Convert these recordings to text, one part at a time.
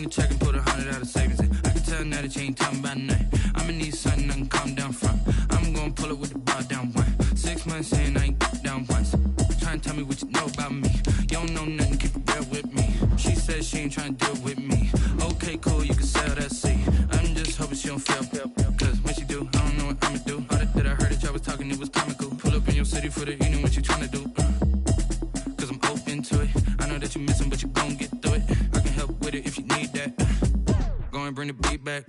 in the check and put 100 out of savings in. I can tell now that you ain't talking about nothing. I'ma need something I can calm down from. I'm gonna pull it with the bar down one. 6 months in, I ain't down once. Trying to tell me what you know about me. You don't know nothing, keep it real with me. She said she ain't trying to deal with me. Okay, cool, you can sell that seat. I'm just hoping she don't fail. Cause when she do, I don't know what I'ma do. All that I heard that y'all was talking, it was comical. Pull up in your city for the evening, what you trying to do? Cause I'm open to it. I know that you missing, but you gon' get through it. I can help with it if you need that. Go and bring the beat back.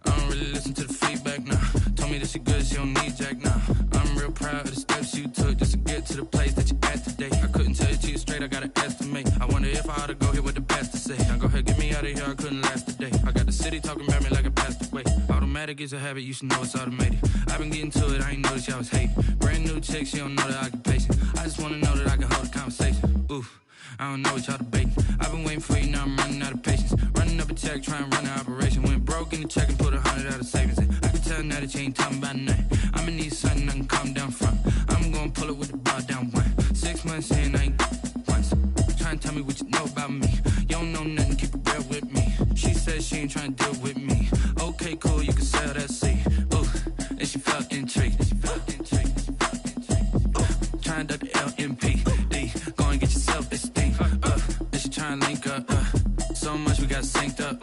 I don't really listen to the feedback, nah. Told me that she good, she don't need jack, nah. I'm real proud of the steps you took just to get to the place that you at today. I couldn't tell you to you straight, I gotta estimate. I wonder if I ought to go here with the best to say. Now go ahead, get me out of here, I couldn't last a day. I got the city talking about me like I passed away. Automatic is a habit, you should know it's automated. I've been getting to it, I ain't noticed y'all was hating. Brand new chick, she don't know the occupation. I just wanna know that I can hold a conversation. Oof, I don't know what y'all debating. I've been waiting for you, now I'm running out of patience. Running up a check, trying to run an operation. Went broke in the check and put 100 out of savings in. I can tell now that you ain't talking about nothing. I'ma need something I can calm down from. I'm gonna pull it with the bar down one. 6 months in, I ain't once. Trying to tell me what you know about me. You don't know nothing, keep it real with me. She said she ain't trying to deal with me. Okay, cool, you can sell that seat. Ooh, and she felt intrigued. Trying to duck the LMPD. Go and get your self-esteem. And she trying to link up. So much we got synced up.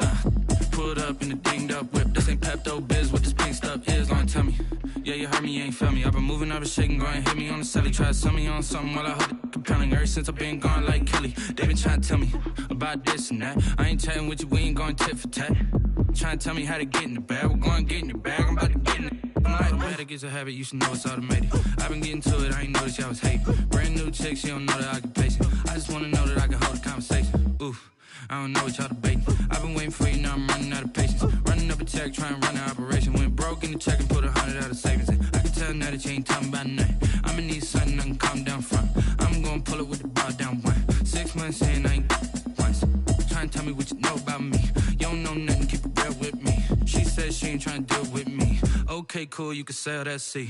Pulled up in the dinged up whip. This ain't Pepto-Biz, what this pink stuff is. Gonna tell me. Yeah, you heard me, you ain't felt me. I've been moving, I've been shaking, go and hit me on the celly. Try to sell me on something while I hold it compelling. Ever since I've been gone like Kelly, they been trying to tell me about this and that. I ain't chatting with you, we ain't going tit for tat. Trying to tell me how to get in the bag. We're going to get in the bag, I'm about to get in it. I'm like, automatic is a habit, you should know it's automated. I've been getting to it, I ain't noticed y'all was hating. Brand new chick, she don't know the occupation. I just wanna know that I can hold a conversation. Oof, I don't know what y'all debating. I've been waiting for you, now I'm running out of patience. Running up a check, trying to run an operation. Went broke in the check and put 100 out of savings in. I can tell now that you ain't talking about nothing. I'ma need something I can calm down from. I'm gonna pull it with the bar down one. 6 months in, I ain't once. Trying to tell me what you know about me. You don't know nothing, keep it real with me. She said she ain't trying to deal with me. Okay, cool, you can sell that seat.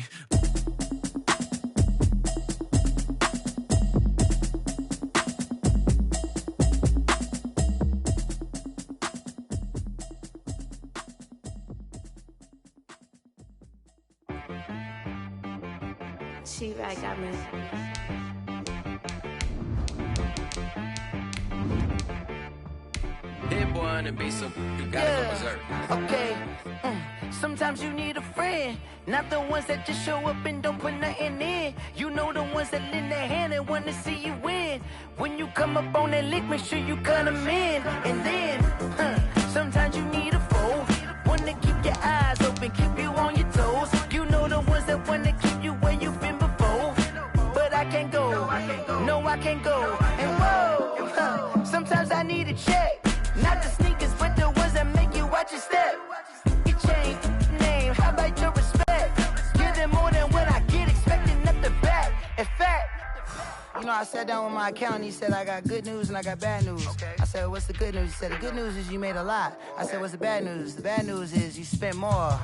She right, got me. Hit boy on the beat, so you gotta go berserk. Okay. Sometimes you need a friend, not the ones that just show up and don't put nothing in. You know the ones that lend their hand and wanna see you win. When you come up on that lick, make sure you cut them in. And then, sometimes you need a foe, one to keep your eyes open, keep you on your toes. You know the ones that wanna keep you where you've been before. But I can't go, no I can't go. And whoa, sometimes I need a check. Not the sneakers, but the ones that make you watch your step. Your chain, name, how about your respect? Give them more than what I get, expecting nothing back. In fact, you know, I sat down with my accountant, he said I got good news and I got bad news. I said, what's the good news? He said, the good news is you made a lot. I said, what's the bad news? The bad news is you spent more.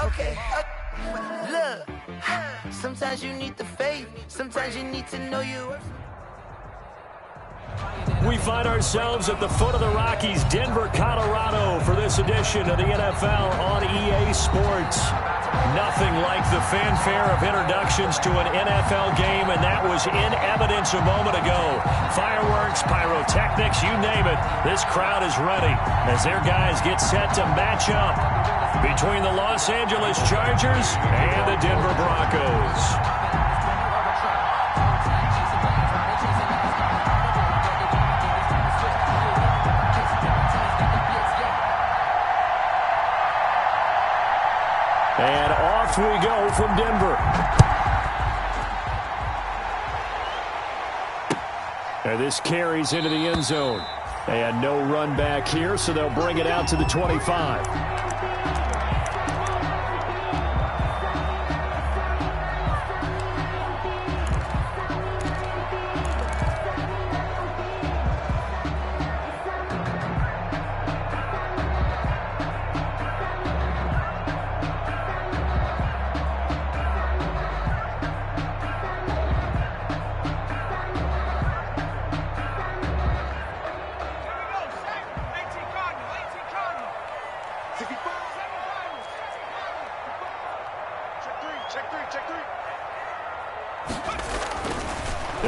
Okay, look, sometimes you need the faith, sometimes you need to know you. We find ourselves at the foot of the Rockies, Denver, Colorado, for this edition of the NFL on EA Sports. Nothing like the fanfare of introductions to an NFL game, and that was in evidence a moment ago. Fireworks, pyrotechnics, you name it. This crowd is ready as their guys get set to match up between the Los Angeles Chargers and the Denver Broncos. And off we go from Denver. And this carries into the end zone. And no run back here, so they'll bring it out to the 25.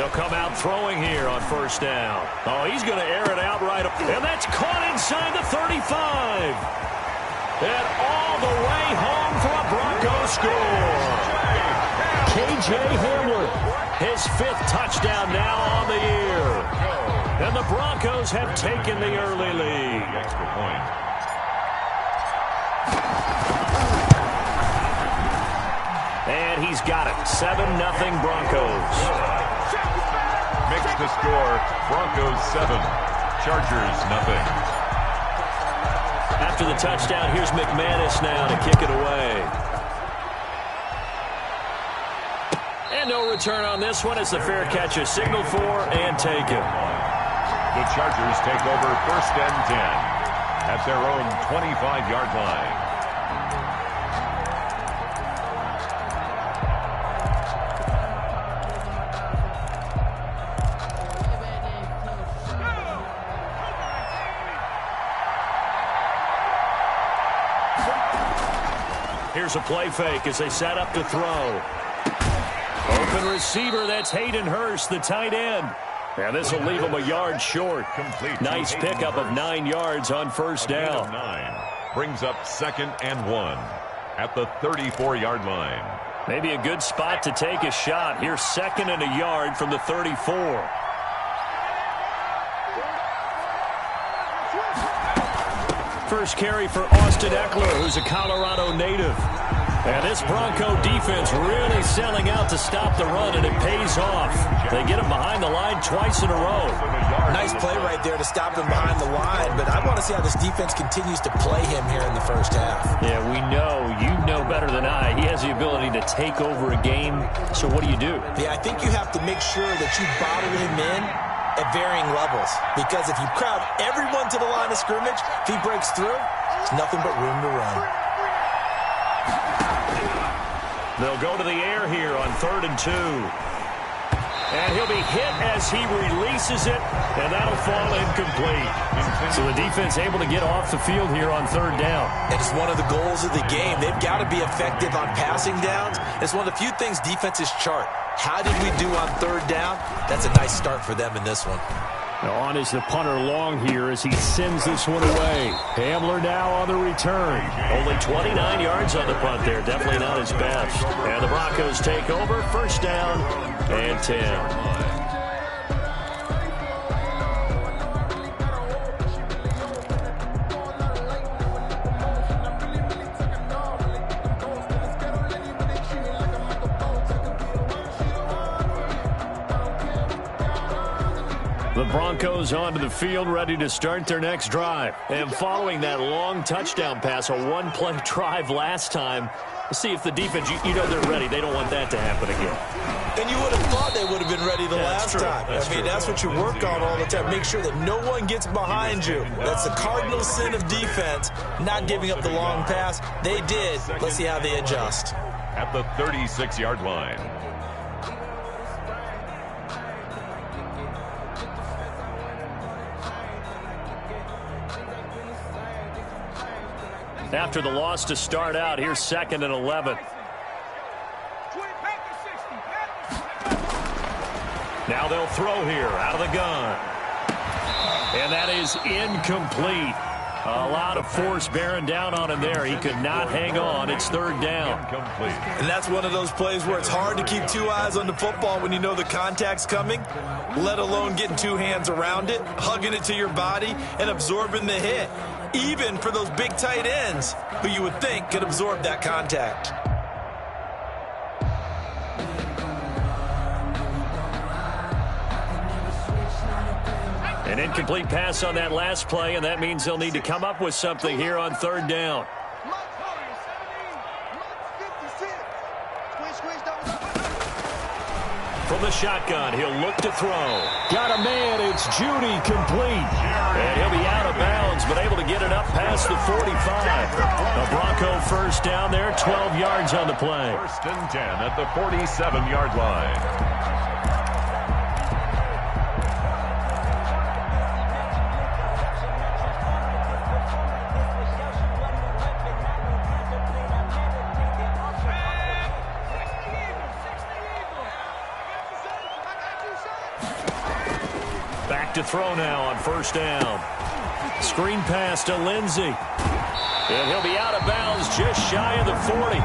They'll come out throwing here on first down. Oh, he's going to air it out right up. And that's caught inside the 35. And all the way home for a Broncos score. K.J. Hamler, his 5th touchdown now on the year. And the Broncos have taken the early lead. Extra point. And he's got it. 7-0 Broncos. Makes the score Broncos 7, Chargers 0. After the touchdown, here's McManus now to kick it away. And no return on this one as the fair catch is signaled for and taken. The Chargers take over 1st and 10 at their own 25-yard line. Here's a play fake as they set up to throw. Open receiver, that's Hayden Hurst, the tight end. And this will leave him a yard short. Complete. Nice pickup of 9 yards on first down. 9 brings up 2nd and 1 at the 34-yard line. Maybe a good spot to take a shot. Here's 2nd and a yard from the 34. First carry for Austin Eckler, who's a Colorado native. And this Bronco defense really selling out to stop the run, and it pays off. They get him behind the line twice in a row. Nice play right there to stop him behind the line, but I want to see how this defense continues to play him here in the first half. Yeah, we know. You know better than I. He has the ability to take over a game, so what do you do? Yeah, I think you have to make sure that you bottle him in at varying levels, because if you crowd everyone to the line of scrimmage, if he breaks through, it's nothing but room to run. They'll go to the air here on 3rd and 2. And he'll be hit as he releases it, and that'll fall incomplete. So the defense able to get off the field here on 3rd down. And it's one of the goals of the game. They've got to be effective on passing downs. It's one of the few things defenses chart. How did we do on 3rd down? That's a nice start for them in this one. Now on is the punter long here as he sends this one away. Hamler now on the return. Only 29 yards on the punt there. Definitely not his best. And the Broncos take over. First down and 10. The Broncos onto the field, ready to start their next drive. And following that long touchdown pass, a one-play drive last time, let's see if the defense, you know they're ready. They don't want that to happen again. And you would have thought they would have been ready the last time. That's what you work on all the time. Make sure that no one gets behind you. That's the cardinal sin of defense, not giving up the long pass. They did. Let's see how they adjust. At the 36-yard line. After the loss to start out, here's 2nd and 11. Now they'll throw here out of the gun. And that is incomplete. A lot of force bearing down on him there. He could not hang on. It's 3rd down. Incomplete. And that's one of those plays where it's hard to keep 2 eyes on the football when you know the contact's coming, let alone getting 2 hands around it, hugging it to your body, and absorbing the hit. Even for those big tight ends who you would think could absorb that contact. An incomplete pass on that last play, and that means they'll need to come up with something here on 3rd down. From the shotgun, he'll look to throw. Got a man, it's Judy, complete. And he'll be out of bounds, but able to get it up past the 45. A Bronco first down there, 12 yards on the play. 1st and 10 at the 47-yard line. look to throw now on first down. Screen pass to Lindsey. And he'll be out of bounds just shy of the 40.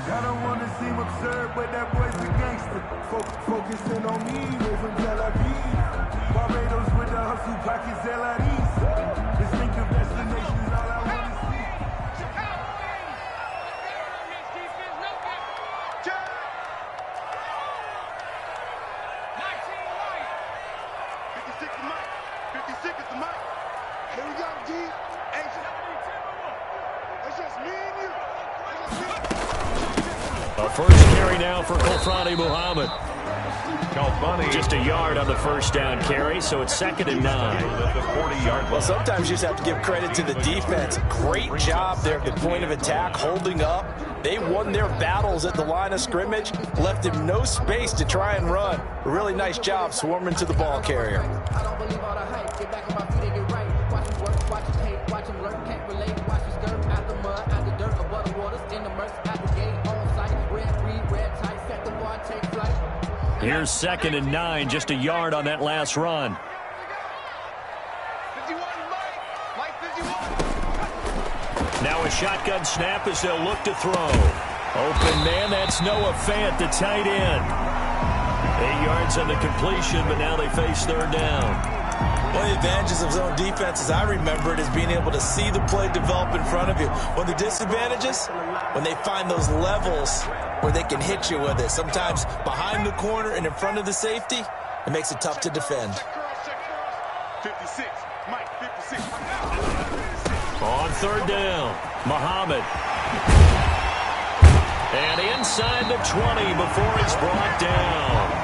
I don't want to seem absurd, but that boy's a gangster. Focusing on me, way from Tel Aviv. Barbados with the hustle, pockets LIDs. Distinctive destinations, all I want to see. Here we go, G. It's just me and you. A first carry now for Khalfani Muhammad. Khalfani. Just a yard on the first down carry, so it's 2nd and 9. At the 40-yard line. Well, sometimes you just have to give credit to the defense. Great job there at the point of attack, holding up. They won their battles at the line of scrimmage, left him no space to try and run. A really nice job swarming to the ball carrier. I don't believe all the hype. Get back on my feet and get right. Watch him work, watch him hate, watch him lurk, can't relate. Watch him skirt out the mud, out the dirt, above the waters, in the murks, out the gate, on site. Red, green, red, tight, set the bar, take flight. Here's 2nd and 9, just a yard on that last run. 51, Mike 51. Now a shotgun snap as they'll look to throw. Open man, that's Noah Fant, the tight end. 8 yards on the completion, but now they face 3rd down. One of the advantages of zone defense, as I remember it, is being able to see the play develop in front of you. One of the disadvantages, when they find those levels where they can hit you with it, sometimes behind the corner and in front of the safety, it makes it tough to defend. 56, Mike 56. On 3rd down, Muhammad. And inside the 20 before it's brought down.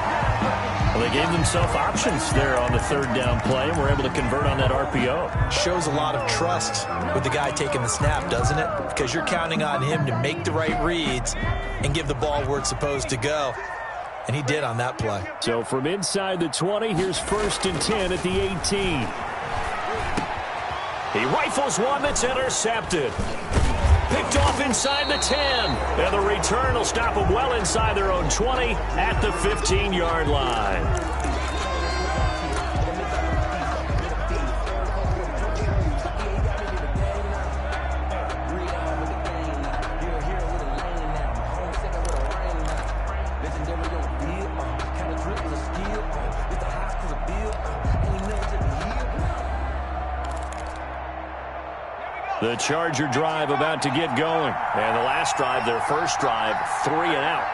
Well, they gave themselves options there on the 3rd down play and were able to convert on that RPO. Shows a lot of trust with the guy taking the snap, doesn't it? Because you're counting on him to make the right reads and give the ball where it's supposed to go. And he did on that play. So from inside the 20, here's 1st and 10 at the 18. He rifles one that's intercepted. Picked off inside the 10. And the return will stop them well inside their own 20 at the 15-yard line. The Charger drive about to get going. And the last drive, their first drive, 3 and out.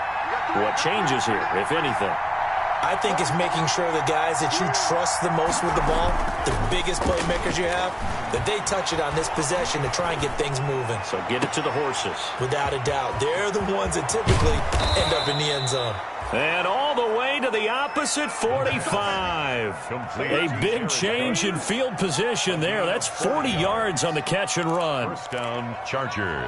What changes here, if anything? I think it's making sure the guys that you trust the most with the ball, the biggest playmakers you have, that they touch it on this possession to try and get things moving. So get it to the horses. Without a doubt. They're the ones that typically end up in the end zone. And all the way to the opposite 45. A big change in field position there. That's 40 yards on the catch and run. First down, Chargers.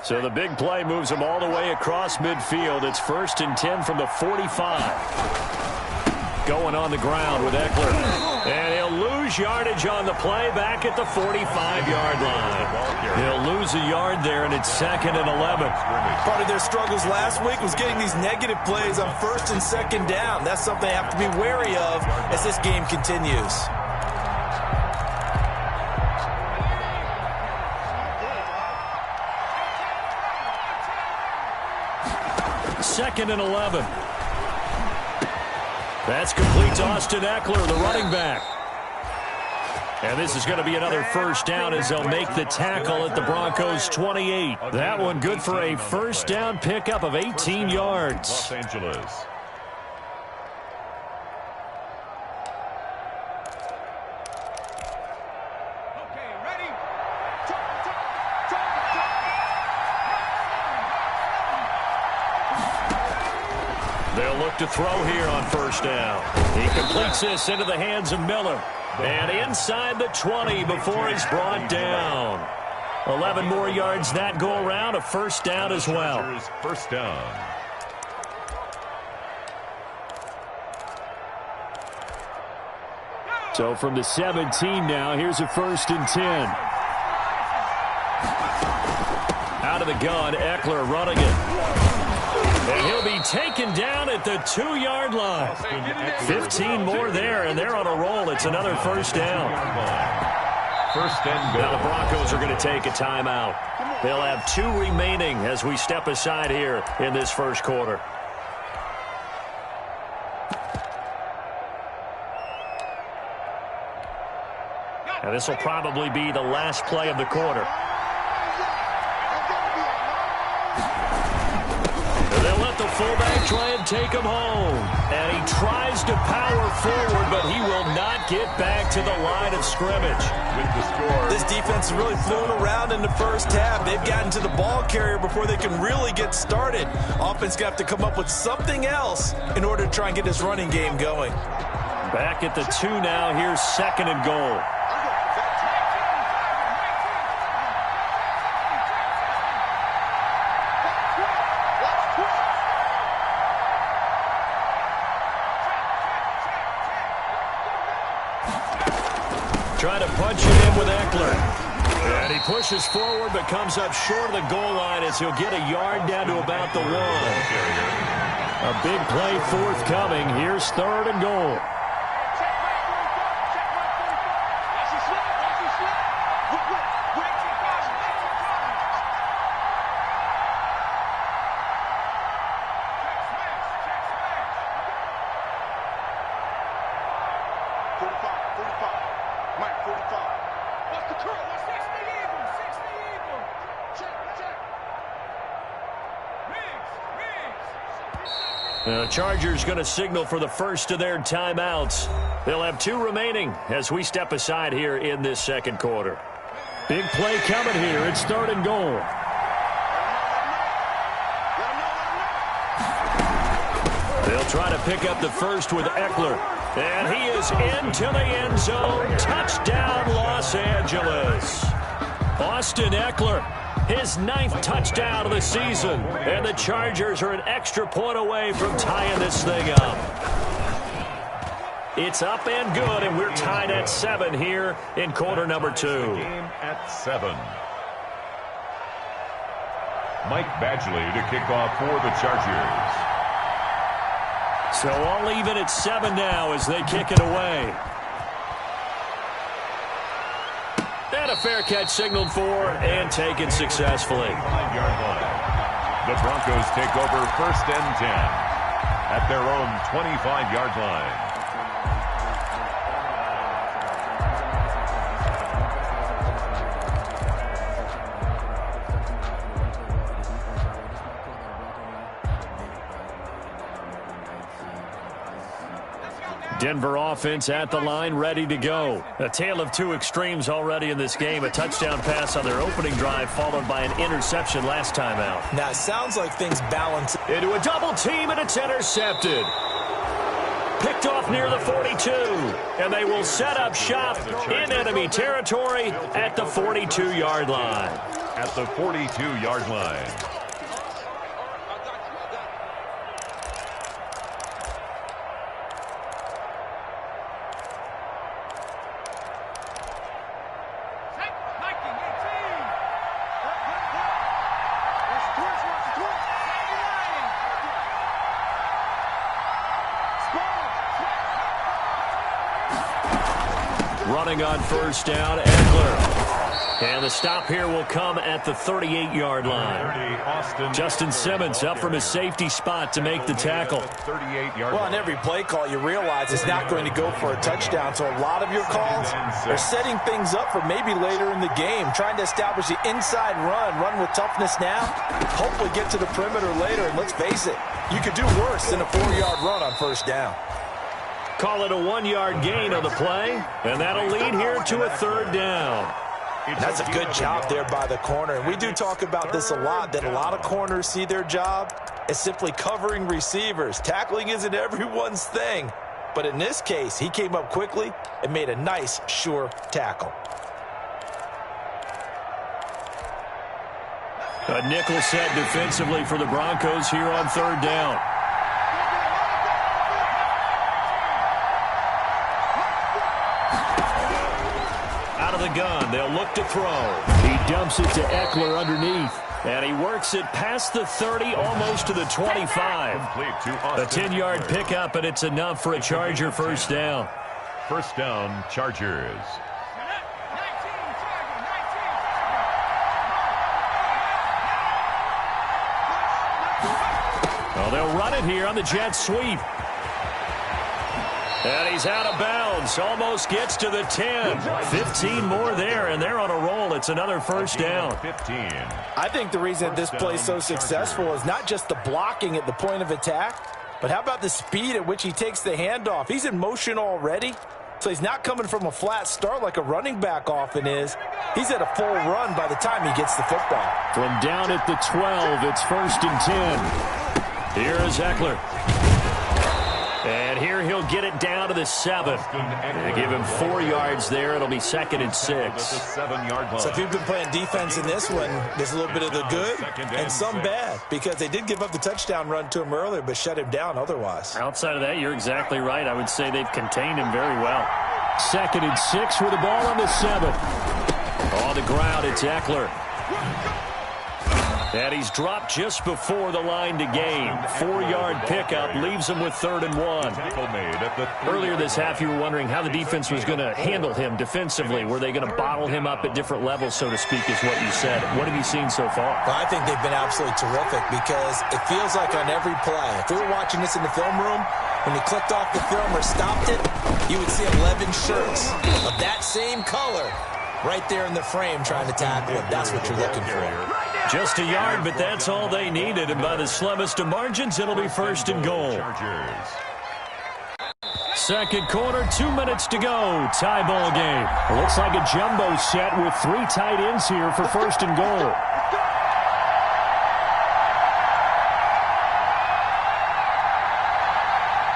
So the big play moves them all the way across midfield. It's 1st and 10 from the 45. Going on the ground with Eckler. And he'll lose yardage on the play back at the 45-yard line. He'll lose a yard there, and it's 2nd and 11. Part of their struggles last week was getting these negative plays on 1st and 2nd down. That's something they have to be wary of as this game continues. Second and 11. That's complete to Austin Eckler, the running back. And this is going to be another first down as they'll make the tackle at the Broncos 28. That one good for a first down pickup of 18 yards. Los Angeles. They'll look to throw here on first down. He completes this into the hands of Miller. And inside the 20 before he's brought down. 11 more yards that go around, a first down as well. First down. So from the 17 now, here's a 1st and 10. Out of the gun, Eckler running it. And he'll be taken down at the 2-yard line. 15 more there, and they're on a roll. It's another first down. First and goal. Now the Broncos are going to take a timeout. They'll have 2 remaining as we step aside here in this first quarter. And this will probably be the last play of the quarter. They'll let the fullback try and take him home. And he tries to power forward, but he will not get back to the line of scrimmage. With the score. This defense really flew around in the first half. They've gotten to the ball carrier before they can really get started. Offense got to come up with something else in order to try and get this running game going. Back at the 2 now. Here's 2nd and goal. Trying to punch it in with Eckler. And he pushes forward but comes up short of the goal line as he'll get a yard down to about the 1. A big play forthcoming. Here's 3rd and goal. The Chargers going to signal for the first of their timeouts. They'll have 2 remaining as we step aside here in this second quarter. Big play coming here. It's 3rd and goal. They'll try to pick up the first with Eckler. And he is into the end zone. Touchdown, Los Angeles. Austin Eckler. His 9th touchdown of the season. And the Chargers are an extra point away from tying this thing up. It's up and good, and we're tied at 7 here in quarter number 2. Game at 7. Mike Badgley to kick off for the Chargers. So all even at 7 now as they kick it away. And a fair catch signaled for and taken successfully. 5-yard line. The Broncos take over 1st and 10 at their own 25-yard line. Denver offense at the line, ready to go. A tale of 2 extremes already in this game. A touchdown pass on their opening drive, followed by an interception last time out. Now, it sounds like things balance. Into a double team, and it's intercepted. Picked off near the 42. And they will set up shop in enemy territory at the 42-yard line. At the 42-yard line. Running on first down, Eckler. And the stop here will come at the 38-yard line. Justin Simmons up from his safety spot to make the tackle. Well, on every play call, you realize it's not going to go for a touchdown. So a lot of your calls are setting things up for maybe later in the game, trying to establish the inside run with toughness now, hopefully get to the perimeter later. And let's face it, you could do worse than a 4-yard run on first down. Call it a 1-yard gain on the play, and that'll lead here to a 3rd down. That's a good job there by the corner. And we do talk about this a lot, that a lot of corners see their job is simply covering receivers. Tackling isn't everyone's thing. But in this case, he came up quickly and made a nice, sure tackle. A nickel set defensively for the Broncos here on third down. Out of the gun, they'll look to throw. He dumps it to Eckler underneath. And he works it past the 30, almost to the 25. A 10-yard pickup, and it's enough for a Charger first down. First down, Chargers. Well, they'll run it here on the jet sweep. And he's out of bounds. Almost gets to the 10. 15 more there, and they're on a roll. It's another first down. 15. I think the reason this play is so successful is not just the blocking at the point of attack, but how about the speed at which he takes the handoff? He's in motion already, so he's not coming from a flat start like a running back often is. He's at a full run by the time he gets the football. From down at the 12, it's first and 10. Here is Eckler. And here he'll get it down to the 7. They give him 4 yards there. It'll be second and 6. So if you've been playing defense in this one, there's a little bit of the good and some bad, because they did give up the touchdown run to him earlier but shut him down otherwise. Outside of that, you're exactly right. I would say they've contained him very well. Second and 6 with the ball on the 7. On the ground, it's Eckler. And he's dropped just before the line to gain. 4-yard pickup leaves him with 3rd and 1. Earlier this half, you were wondering how the defense was going to handle him defensively. Were they going to bottle him up at different levels, so to speak, is what you said. What have you seen so far? Well, I think they've been absolutely terrific, because it feels like on every play, if we were watching this in the film room, when he clicked off the film or stopped it, you would see 11 shirts of that same color right there in the frame trying to tackle it. That's what you're looking for. Just a yard, but that's all they needed. And by the slimmest of margins, it'll be first and goal. Second quarter, 2 minutes to go. Tie ball game. It looks like a jumbo set with 3 tight ends here for first and goal.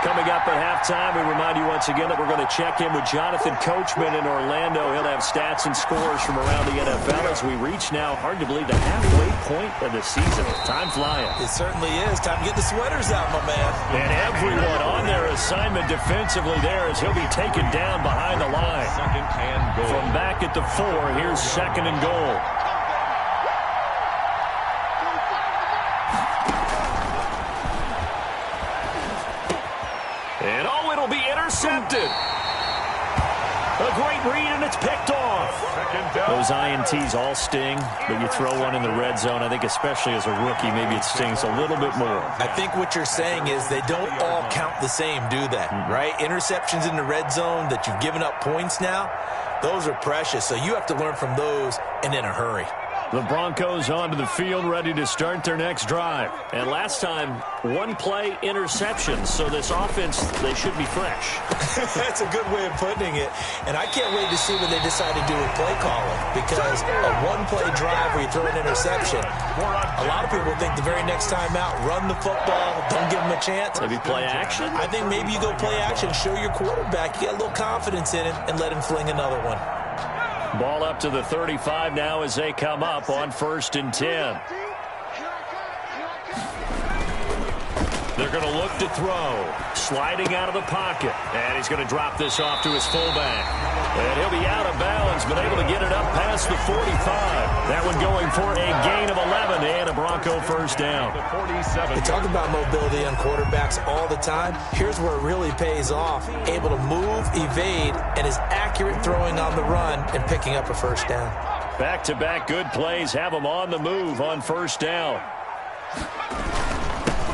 Coming up at halftime, we remind you once again that we're going to check in with Jonathan Coachman in Orlando. He'll have stats and scores from around the NFL as we reach now, hard to believe, the halfway point of the season. Time flying. It certainly is. Time to get the sweaters out, my man. And everyone on their assignment defensively there as he'll be taken down behind the line. Second and goal. From back at the 4, here's second and goal. And oh, it'll be intercepted. A great read, and it's picked off. Those INTs all sting, but you throw one in the red zone, I think especially as a rookie, maybe it stings a little bit more. I think what you're saying is they don't all count the same, do they? Right? Interceptions in the red zone that you've given up points now, those are precious. So you have to learn from those and in a hurry. The Broncos onto the field, ready to start their next drive. And last time, 1-play interceptions. So this offense, they should be fresh. That's a good way of putting it. And I can't wait to see what they decide to do with play calling. Because a 1-play drive where you throw an interception, a lot of people think the very next time out, run the football, don't give them a chance. Maybe play action? I think maybe you go play action, show your quarterback, you get a little confidence in him, and let him fling another one. Ball up to the 35 now as they come up on first and 10. They're going to look to throw. Sliding out of the pocket. And he's going to drop this off to his fullback. And he'll be out of bounds, but able to get it up past the 45. That one going for a gain of 11 and a Bronco first down. We talk about mobility on quarterbacks all the time. Here's where it really pays off. Able to move, evade, and is accurate throwing on the run and picking up a first down. Back-to-back good plays have them on the move on first down.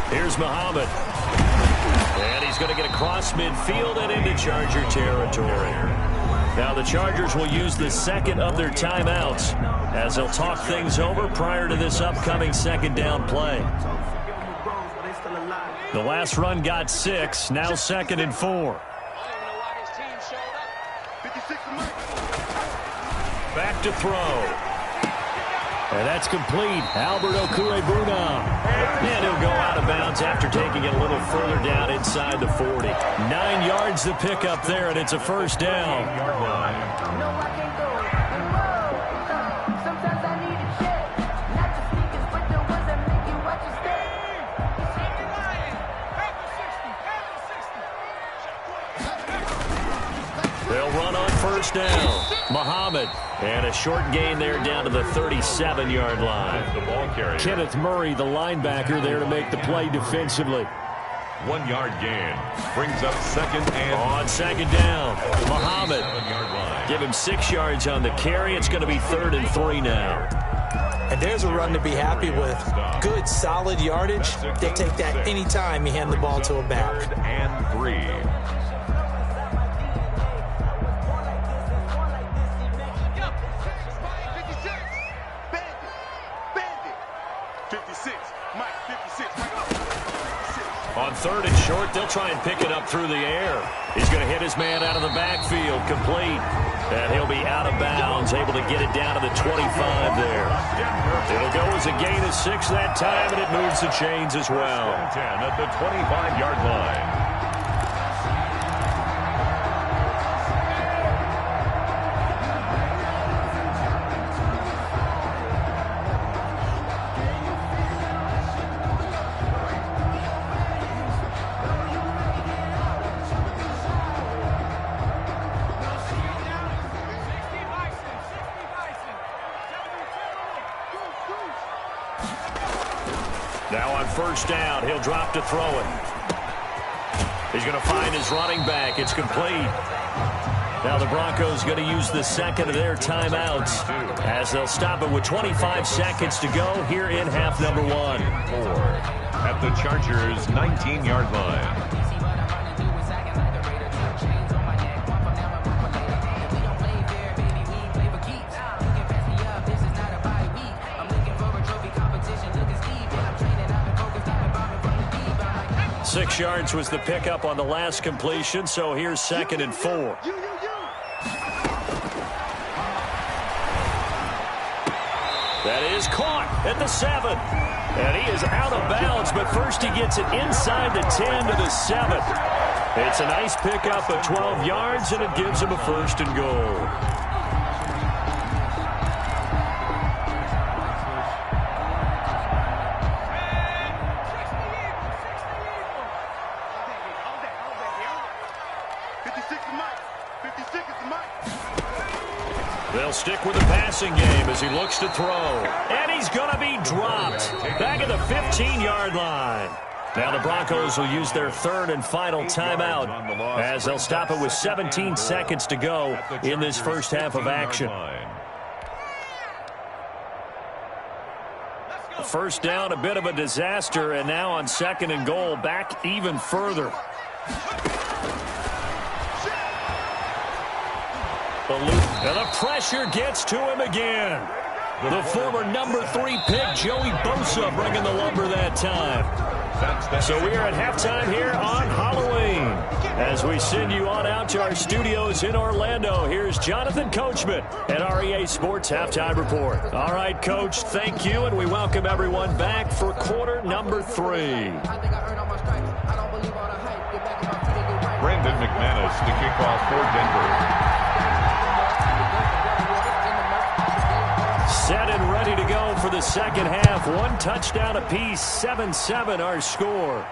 Here's Muhammad. And he's going to get across midfield and into Charger territory. Now the Chargers will use the second of their timeouts as they'll talk things over prior to this upcoming second down play. The last run got 6, now second and 4. Back to throw. And that's complete. Albert Okwuegbunam. And he'll go out of bounds. taking it a little further down inside the 40. 9 yards to pick up there, and it's a first down. No, I can't go. And whoa, sometimes I need a check. Not the sneakers, but the ones that make you watch your step. They'll run on first down. Muhammad. And a short gain there down to the 37-yard line. The ball carrier. Kenneth Murray, the linebacker, there to make the play defensively. 1 yard gain. Brings up second and... On second down, Muhammad. 7-yard line. Give him 6 yards on the carry. It's going to be 3rd and 3 now. And there's a run to be happy with. Good, solid yardage. They'll take that anytime you hand the ball to a back. 3rd and 3. On 3rd and short, they'll try and pick it up through the air. He's going to hit his man out of the backfield, complete. And he'll be out of bounds, able to get it down to the 25 there. It'll go as a gain of 6 that time, and it moves the chains as well. 10 at the 25-yard line. Now on first down, he'll drop to throw it. He's going to find his running back. It's complete. Now the Broncos going to use the second of their timeouts as they'll stop it with 25 seconds to go here in half number 1. 4 at the Chargers' 19-yard line. Six yards was the pickup on the last completion, so here's 2nd and 4. That is caught at the 7. And he is out of bounds, but first he gets it inside the 10 to the 7. It's a nice pickup of 12 yards, and it gives him a 1st and goal. They'll stick with the passing game as he looks to throw. And he's going to be dropped. Back at the 15-yard line. Now the Broncos will use their 3rd and final timeout as they'll stop it with 17 seconds to go in this first half of action. First down, a bit of a disaster, and now on 2nd and goal, back even further. And the pressure gets to him again. The former number 3 pick, Joey Bosa, bringing the lumber that time. So we are at halftime here on Halloween. As we send you on out to our studios in Orlando, here's Jonathan Coachman at REA Sports Halftime Report. All right, Coach, thank you, and we welcome everyone back for quarter number 3. Brandon McManus to kick off for Denver. Set and ready to go for the second half. 1 touchdown apiece, 7-7 our score.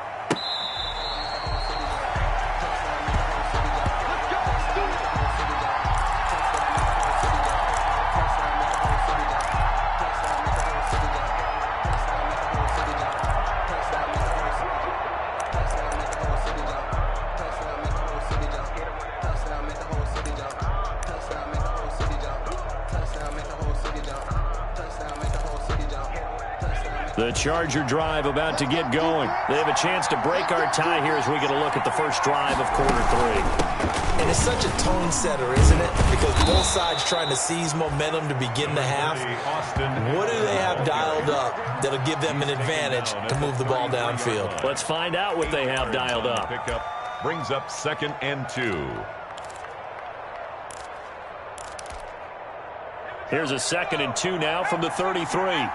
The Charger drive about to get going. They have a chance to break our tie here as we get a look at the first drive of quarter 3. And it's such a tone setter, isn't it? Because both sides trying to seize momentum to begin the half. What do they have dialed up that'll give them an advantage to move the ball downfield? Let's find out what they have dialed up. Pickup brings up 2nd and 2. Here's a 2nd and 2 now from the 33.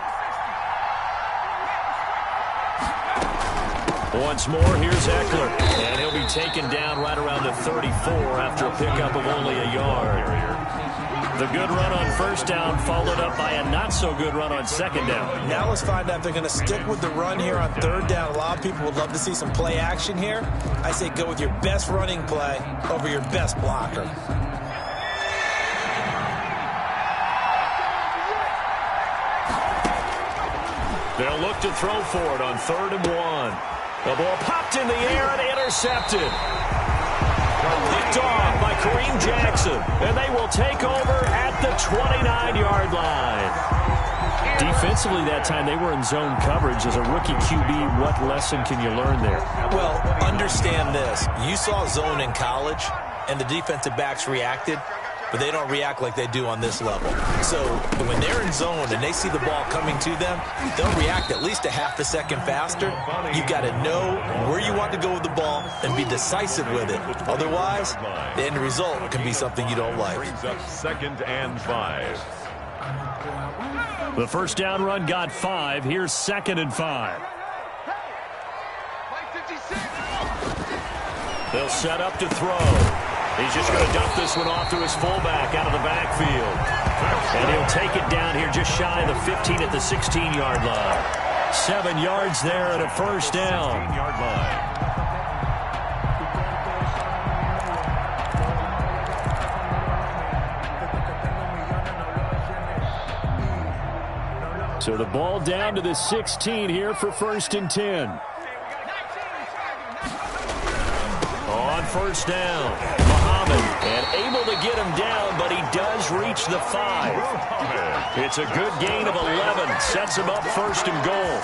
Once more, here's Eckler. And he'll be taken down right around the 34 after a pickup of only a yard. The good run on first down followed up by a not-so-good run on second down. Now let's find out if they're going to stick with the run here on third down. A lot of people would love to see some play action here. I say go with your best running play over your best blocker. They'll look to throw for it on 3rd and 1. The ball popped in the air and intercepted. Picked off by Kareem Jackson. And they will take over at the 29-yard line. Defensively that time, they were in zone coverage. As a rookie QB, what lesson can you learn there? Well, understand this. You saw zone in college, and the defensive backs reacted, but they don't react like they do on this level. So when they're in zone and they see the ball coming to them, they'll react at least a half a second faster. You've got to know where you want to go with the ball and be decisive with it. Otherwise, the end result can be something you don't like. Brings up 2nd and 5. The first down run got 5. Here's 2nd and 5. They'll set up to throw. He's just going to dump this one off to his fullback out of the backfield. And he'll take it down here just shy of the 15 at the 16-yard line. 7 yards there and a first down. 16-yard line. So the ball down to the 16 here for 1st and 10. On first down, Muhammad, and able to get him down, but he does reach the 5. It's a good gain of 11. Sets him up 1st and goal.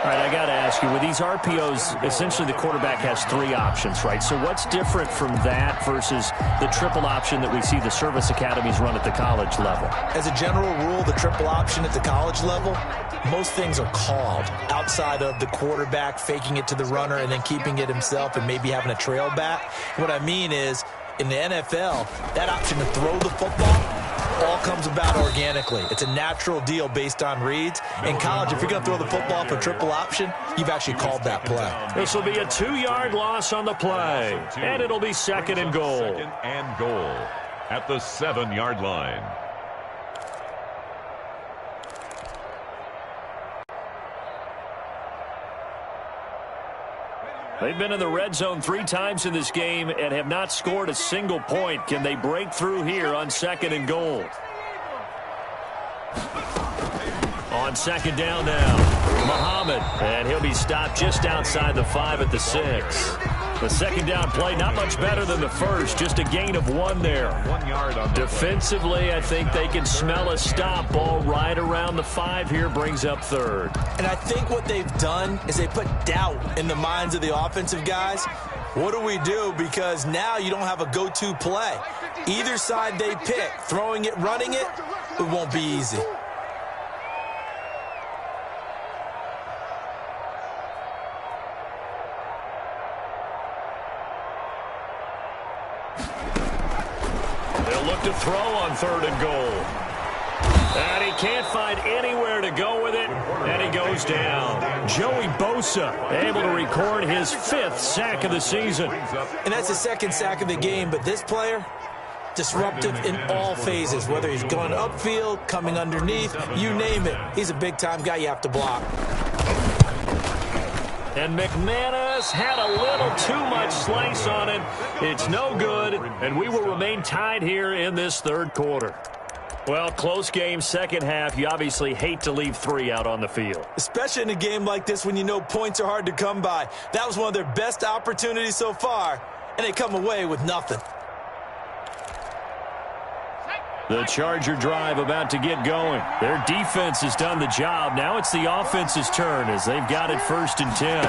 All right, I got to ask you, with these RPOs, essentially the quarterback has 3 options, right? So what's different from that versus the triple option that we see the service academies run at the college level? As a general rule, the triple option at the college level, most things are called outside of the quarterback faking it to the runner and then keeping it himself and maybe having a trail back. What I mean is, in the NFL, that option to throw the football all comes about organically. It's a natural deal based on reads. In college, if you're going to throw the football for triple option, you've actually called that play. This will be a 2-yard loss on the play, and it'll be 2nd and goal. 2nd and goal at the 7-yard line. They've been in the red zone 3 times in this game and have not scored a single point. Can they break through here on 2nd and goal? On 2nd down now, Muhammad, and he'll be stopped just outside the 5 at the 6. The 2nd down play, not much better than the first, just a gain of 1 there. 1 yard on the Defensively, I think they can smell a stop. Ball right around the 5 here, brings up 3rd. And I think what they've done is they put doubt in the minds of the offensive guys. What do we do? Because now you don't have a go-to play. Either side they pick, throwing it, running it, it won't be easy. To throw on 3rd and goal. And he can't find anywhere to go with it, and he goes down. Joey Bosa able to record his 5th sack of the season. And that's the 2nd sack of the game, but this player, disruptive in all phases, whether he's going upfield, coming underneath, you name it. He's a big-time guy you have to block. And McManus had a little too much slice on it. It's no good, and we will remain tied here in this 3rd quarter. Well, close game, second half. You obviously hate to leave 3 out on the field. Especially in a game like this when you know points are hard to come by. That was one of their best opportunities so far, and they come away with nothing. The Charger drive about to get going. Their defense has done the job. Now it's the offense's turn as they've got it 1st and 10.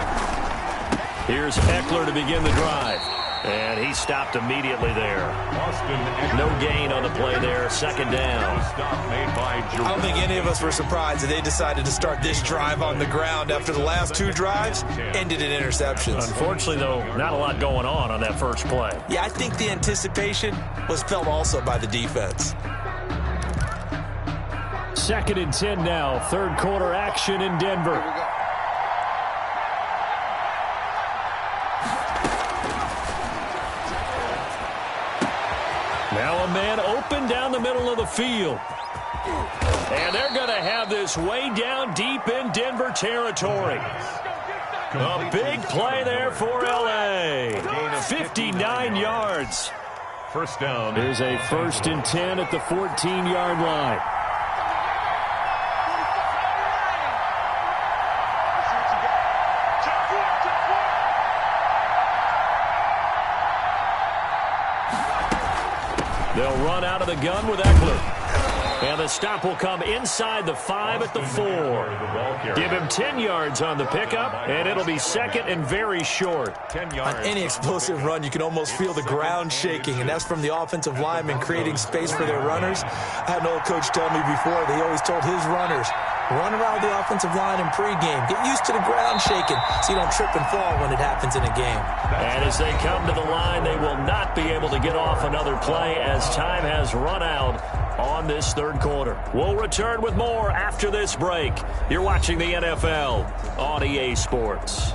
Here's Eckler to begin the drive. And he stopped immediately there. No gain on the play there. 2nd down. I don't think any of us were surprised that they decided to start this drive on the ground after the last 2 drives ended in interceptions. Unfortunately, though, not a lot going on that first play. Yeah, I think the anticipation was felt also by the defense. 2nd and 10 now. 3rd quarter action in Denver. Now a man open down the middle of the field. And they're going to have this way down deep in Denver territory. A big play there for L.A. 59 yards. First down. There's a 1st and 10 at the 14-yard line. They'll run out of the gun with Eckler. And the stop will come inside the 5 at the 4. Give him 10 yards on the pickup, and it'll be 2nd and very short. 10 yards. On any explosive run, you can almost feel the ground shaking, and that's from the offensive linemen creating space for their runners. I had an old coach tell me before, they always told his runners, run around the offensive line in pregame. Get used to the ground shaking so you don't trip and fall when it happens in a game. And as they come to the line, they will not be able to get off another play as time has run out on this 3rd quarter. We'll return with more after this break. You're watching the NFL on EA Sports.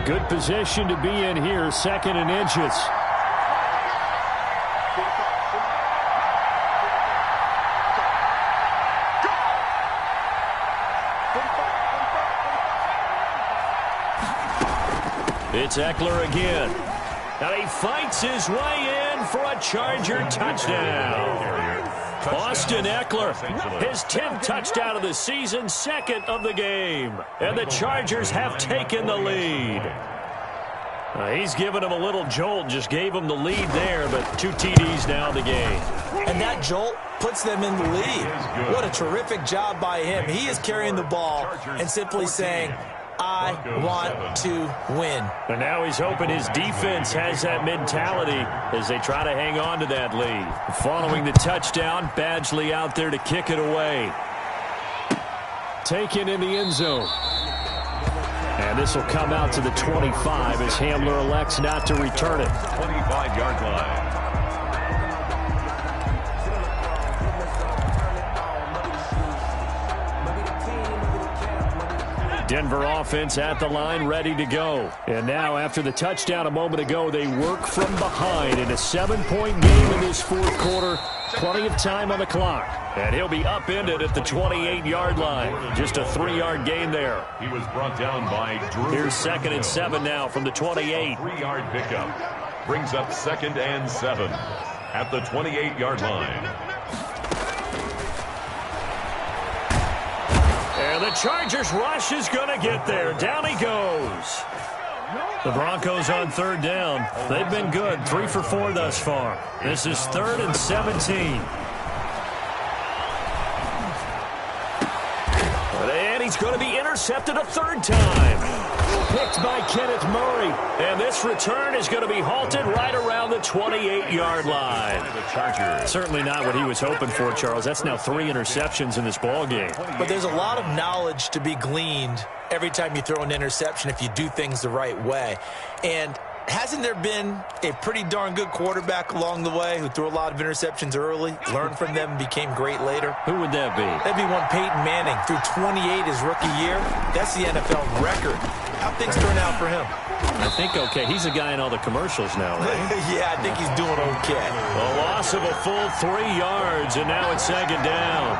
Good position to be in here, 2nd and inches. It's Eckler again. Now he fights his way in for a Charger touchdown. Austin Eckler, his 10th touchdown of the season, 2nd of the game. And the Chargers have taken the lead. He's given him a little jolt, just gave him the lead there, but 2 TDs now in the game. And that jolt puts them in the lead. What a terrific job by him. He is carrying the ball and simply saying, I want to win. And now he's hoping his defense has that mentality as they try to hang on to that lead. Following the touchdown, Badgley out there to kick it away. Taken in the end zone. And this will come out to the 25 as Hamler elects not to return it. 25-yard line. Denver offense at the line, ready to go. And now, after the touchdown a moment ago, they work from behind in a 7-point game in this 4th quarter. Plenty of time on the clock. And he'll be upended at the 28-yard line. Just a 3-yard gain there. He was brought down by Drew. Here's 2nd and 7 now from the 28. 3-yard pickup. Brings up 2nd and 7 at the 28-yard line. And the Chargers rush is going to get there. Down he goes. The Broncos on 3rd down. They've been good. 3 for 4 thus far. This is 3rd and 17. And he's going to be intercepted a 3rd time. Picked by Kenneth Murray. And this return is going to be halted right around the 28-yard line. Certainly not what he was hoping for, Charles. That's now 3 interceptions in this ball game. But there's a lot of knowledge to be gleaned every time you throw an interception if you do things the right way. And hasn't there been a pretty darn good quarterback along the way who threw a lot of interceptions early, learned from them, and became great later? Who would that be? That'd be one Peyton Manning. Threw 28 his rookie year. That's the NFL record. How'd things turn out for him? I think okay. He's a guy in all the commercials now, right? Yeah, I think he's doing okay. A loss of a full 3 yards, and now it's 2nd down.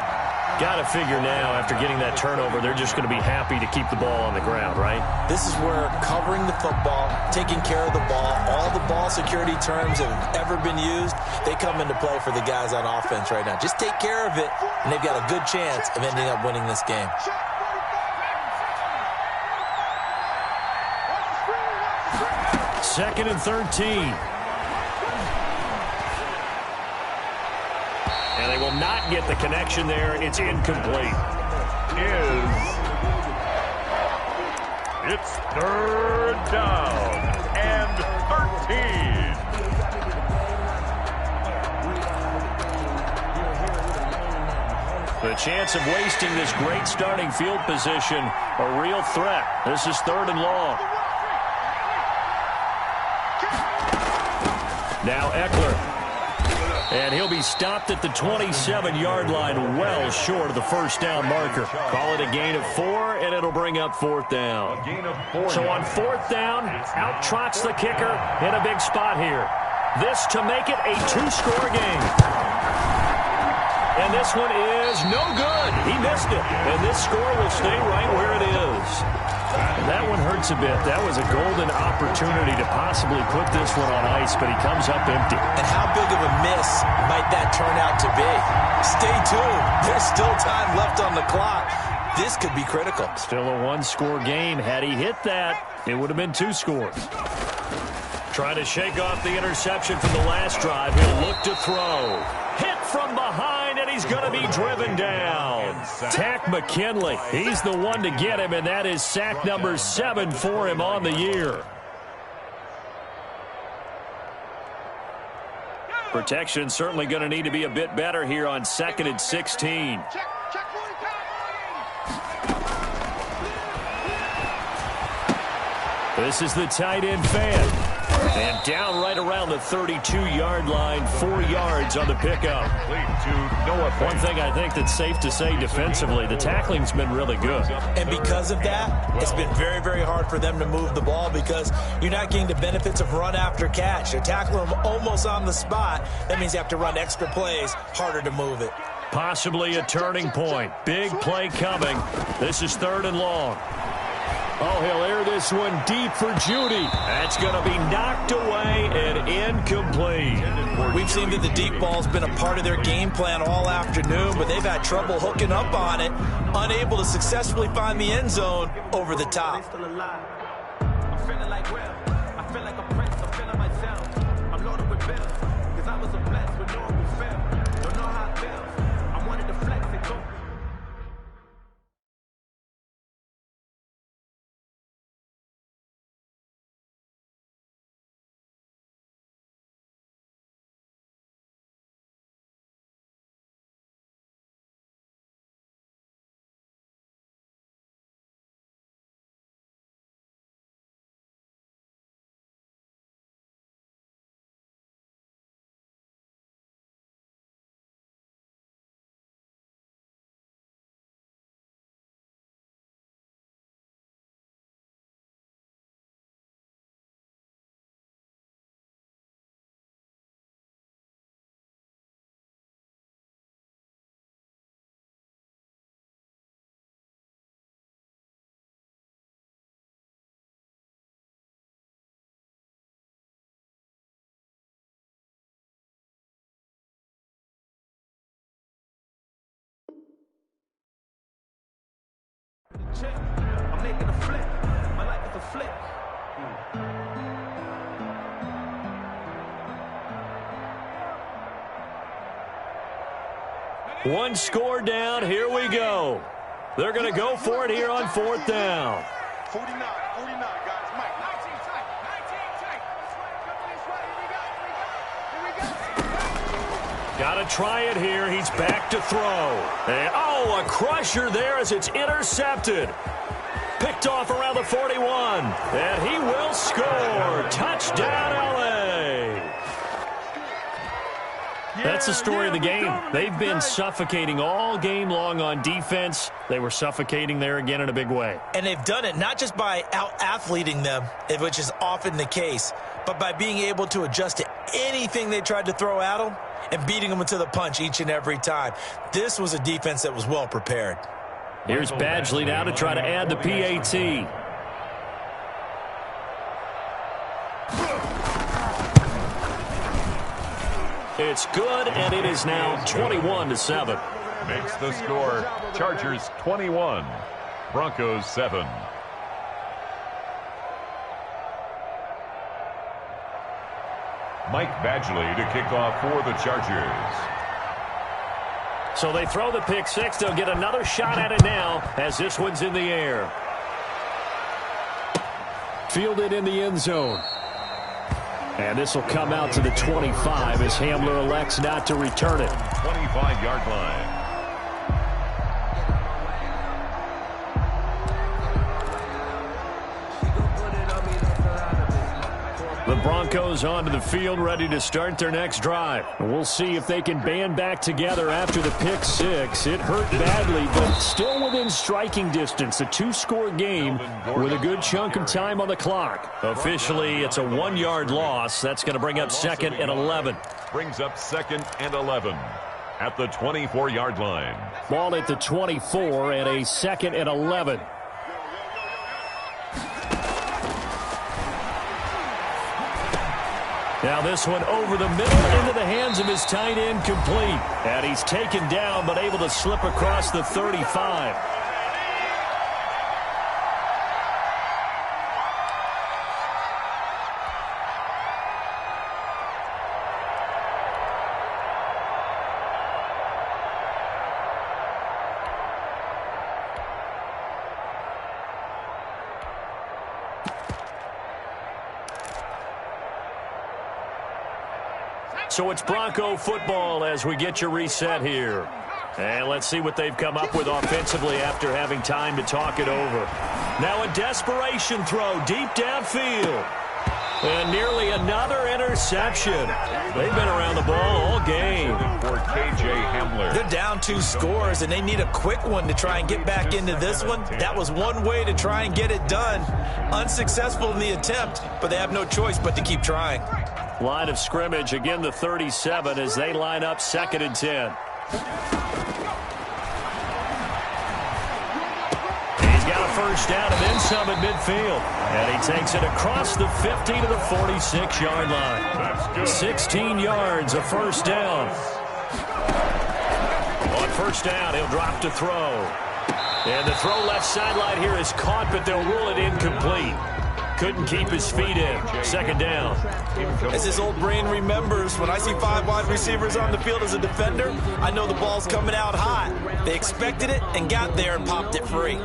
Got to figure now, after getting that turnover, they're just going to be happy to keep the ball on the ground, right? This is where covering the football, taking care of the ball, all the ball security terms that have ever been used, they come into play for the guys on offense right now. Just take care of it, and they've got a good chance of ending up winning this game. Second and 13. And they will not get the connection there. It's incomplete. It's 3rd down and 13. The chance of wasting this great starting field position, a real threat. This is 3rd and long. Now Eckler. And he'll be stopped at the 27-yard line, well short of the first down marker. Call it a gain of 4, and it'll bring up 4th down. So on 4th down, out trots the kicker in a big spot here. This to make it a 2-score game. And this one is no good. He missed it. And this score will stay right where it is. That one hurts a bit. That was a golden opportunity to possibly put this one on ice, but he comes up empty. And how big of a miss might that turn out to be? Stay tuned. There's still time left on the clock. This could be critical. Still a 1-score game. Had he hit that, it would have been 2 scores. Trying to shake off the interception from the last drive. He'll look to throw. Hit from behind, and he's going to be driven down. Tack McKinley, he's the one to get him, and that is sack number 7 for him on the year. Protection certainly going to need to be a bit better here on 2nd and 16. This is the tight end fan. And down right around the 32-yard line, 4 yards on the pickup. One thing I think that's safe to say defensively, the tackling's been really good. And because of that, it's been very, very hard for them to move the ball because you're not getting the benefits of run after catch. You're tackling them almost on the spot. That means you have to run extra plays, harder to move it. Possibly a turning point. Big play coming. This is 3rd and long. Oh, he'll air this one deep for Judy. That's going to be knocked away and incomplete. We've seen that the deep ball's been a part of their game plan all afternoon, but they've had trouble hooking up on it, unable to successfully find the end zone over the top. I'm feeling like Will. I feel like a prince. I'm feeling myself. I'm loaded with bills. Because I was a blessed with no one will fail. Don't know how it feels. I wanted to flex and go. Check. I'm making a flip. My life is a flip. One score down. Here we go. They're going to go for it here on 4th down. 49, guys. Mike. 19 tight. Here we go. Got to try it here. He's back to throw. And, oh, a crusher there as it's intercepted. Picked off around the 41. And he will score. Touchdown, L.A. That's the story of the game. They've been suffocating all game long on defense. They were suffocating there again in a big way. And they've done it not just by out-athleting them, which is often the case, but by being able to adjust to anything they tried to throw at them and beating them to the punch each and every time. This was a defense that was well prepared. Here's Badgley now to try to add the PAT. It's good, and it is now 21-7. Makes the score Chargers 21, Broncos 7. Mike Badgley to kick off for the Chargers. So they throw the pick six. They'll get another shot at it now as this one's in the air. Fielded in the end zone. And this will come out to the 25 as Hamler elects not to return it. 25-yard line. The Broncos onto the field, ready to start their next drive. We'll see if they can band back together after the pick six. It hurt badly, but still within striking distance. A two-score game with a good chunk of time on the clock. Officially, it's a 1-yard loss. That's going to bring up 2nd and 11. Brings up 2nd and 11 at the 24-yard line. Ball at the 24 and a 2nd and 11. Now this one over the middle into the hands of his tight end, complete. And he's taken down but able to slip across the 35. So it's Bronco football as we get you reset here. And let's see what they've come up with offensively after having time to talk it over. Now a desperation throw deep downfield. And nearly another interception. They've been around the ball all game. For K.J. Hamler. They're down 2 scores, and they need a quick one to try and get back into this one. That was one way to try and get it done. Unsuccessful in the attempt, but they have no choice but to keep trying. Line of scrimmage, again the 37 as they line up 2nd and 10. He's got a first down and then some at midfield. And he takes it across the 50 to the 46-yard line. 16 yards, a first down. On first down, he'll drop to throw. And the throw left sideline here is caught, but they'll rule it incomplete. Couldn't keep his feet in. 2nd down. As his old brain remembers, when I see 5 wide receivers on the field as a defender, I know the ball's coming out hot. They expected it and got there and popped it free.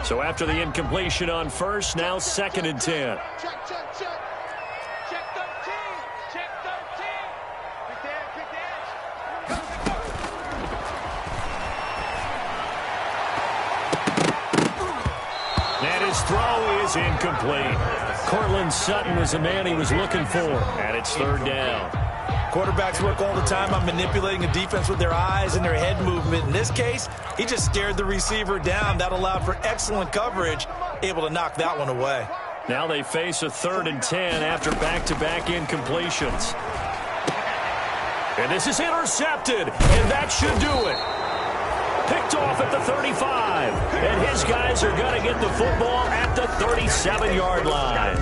So after the incompletion on first, now 2nd and 10. Check, check, check. Check 13. Check 13. Big dance, big dance. And his throw is incomplete. Cortland Sutton was the man he was looking for. And it's 3rd down. Quarterbacks work all the time on manipulating a defense with their eyes and their head movement. In this case, he just stared the receiver down. That allowed for excellent coverage, able to knock that one away. Now they face a 3rd and 10 after back-to-back incompletions. And this is intercepted, and that should do it. Picked off at the 35, and his guys are going to get the football at the 37-yard line.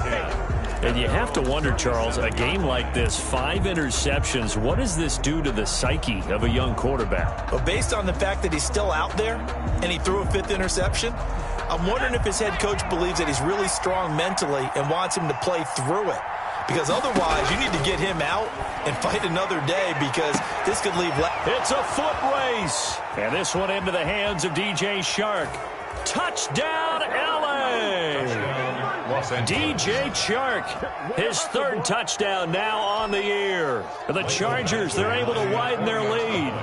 And you have to wonder, Charles, a game like this, 5 interceptions, what does this do to the psyche of a young quarterback? But based on the fact that he's still out there and he threw a 5th interception, I'm wondering if his head coach believes that he's really strong mentally and wants him to play through it. Because otherwise, you need to get him out and fight another day because this could leave. It's a foot race. And this one into the hands of DJ Chark. Touchdown, L.A. DJ Chark, his 3rd touchdown now on the year. The Chargers, they're able to widen their lead.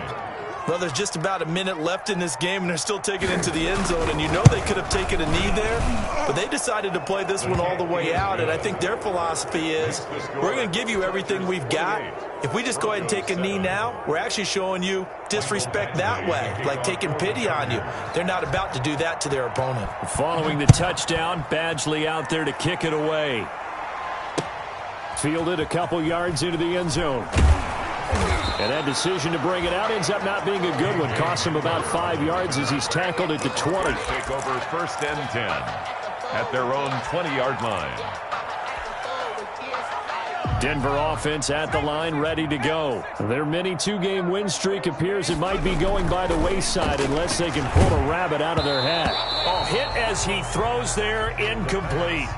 Well, there's just about a minute left in this game, and they're still taking it into the end zone. And you know they could have taken a knee there, but they decided to play this one all the way out. And I think their philosophy is, we're going to give you everything we've got. If we just go ahead and take a knee now, we're actually showing you disrespect that way, like taking pity on you. They're not about to do that to their opponent. Following the touchdown, Badgley out there to kick it away. Fielded a couple yards into the end zone. And that decision to bring it out ends up not being a good one. Costs him about 5 yards as he's tackled at the 20. Take over 1st and 10 at their own 20-yard line. Denver offense at the line, ready to go. Their mini 2-game win streak appears it might be going by the wayside unless they can pull a rabbit out of their hat. Oh, hit as he throws there, incomplete.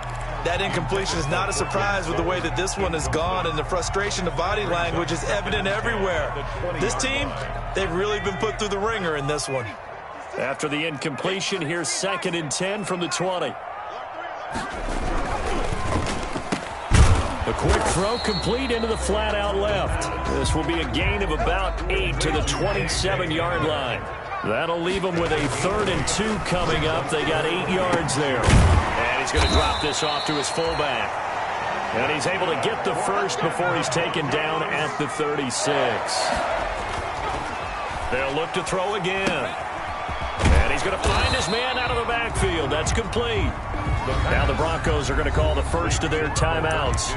That incompletion is not a surprise with the way that this one has gone, and the frustration of body language is evident everywhere. This team, they've really been put through the ringer in this one. After the incompletion, here's 2nd and 10 from the 20. A quick throw complete into the flat out left. This will be a gain of about 8 to the 27-yard line. That'll leave them with a 3rd and 2 coming up. They got 8 yards there. And he's going to drop this off to his fullback. And he's able to get the first before he's taken down at the 36. They'll look to throw again. And he's going to find his man out of the backfield. That's complete. Now the Broncos are going to call the first of their timeouts,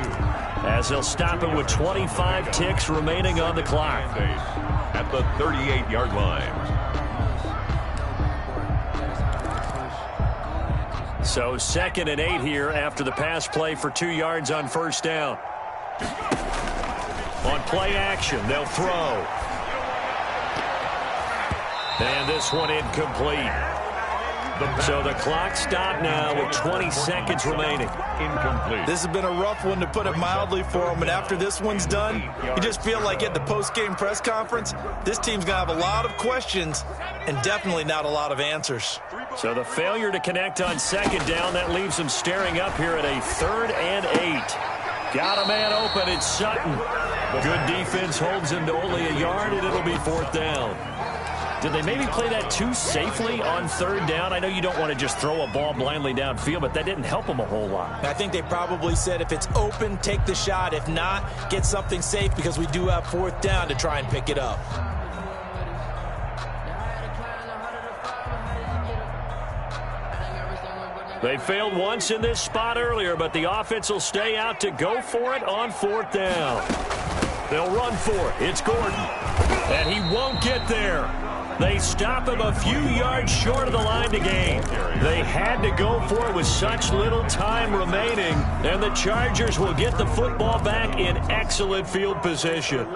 as they'll stop it with 25 ticks remaining on the clock. At the 38-yard line. So 2nd and 8 here after the pass play for 2 yards on first down. On play action, they'll throw. And this one incomplete. So the clock stopped now with 20 seconds remaining. Incomplete. This has been a rough one, to put it mildly, for him. And after this one's done, you just feel like at the post-game press conference, this team's going to have a lot of questions and definitely not a lot of answers. So the failure to connect on 2nd down, that leaves them staring up here at a 3rd and 8. Got a man open. It's Sutton. Good defense holds him to only a yard, and it'll be 4th down. Did they maybe play that too safely on 3rd down? I know you don't want to just throw a ball blindly downfield, but that didn't help them a whole lot. I think they probably said, if it's open, take the shot. If not, get something safe, because we do have 4th down to try and pick it up. They failed once in this spot earlier, but the offense will stay out to go for it on 4th down. They'll run for it. It's Gordon. And he won't get there. They stop him a few yards short of the line to gain. They had to go for it with such little time remaining, and the Chargers will get the football back in excellent field position.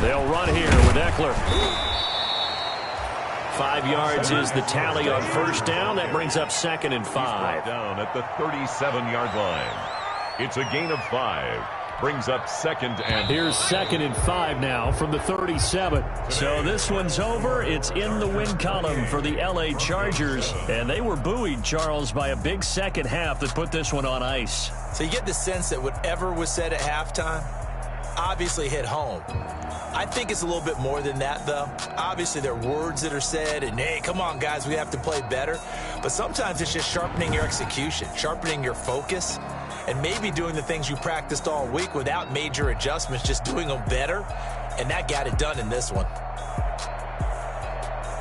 They'll run here with Eckler. 5 yards is the tally on first down. That brings up 2nd and 5. Down at the 37-yard line. It's a gain of 5. Brings up 2nd and... Here's 2nd and 5 now from the 37. So this one's over. It's in the win column for the L.A. Chargers. And they were buoyed, Charles, by a big second half that put this one on ice. So you get the sense that whatever was said at halftime obviously hit home. I think it's a little bit more than that, though. Obviously, there are words that are said, and, hey, come on, guys, we have to play better. But sometimes it's just sharpening your execution, sharpening your focus, and maybe doing the things you practiced all week without major adjustments, just doing them better. And that got it done in this one.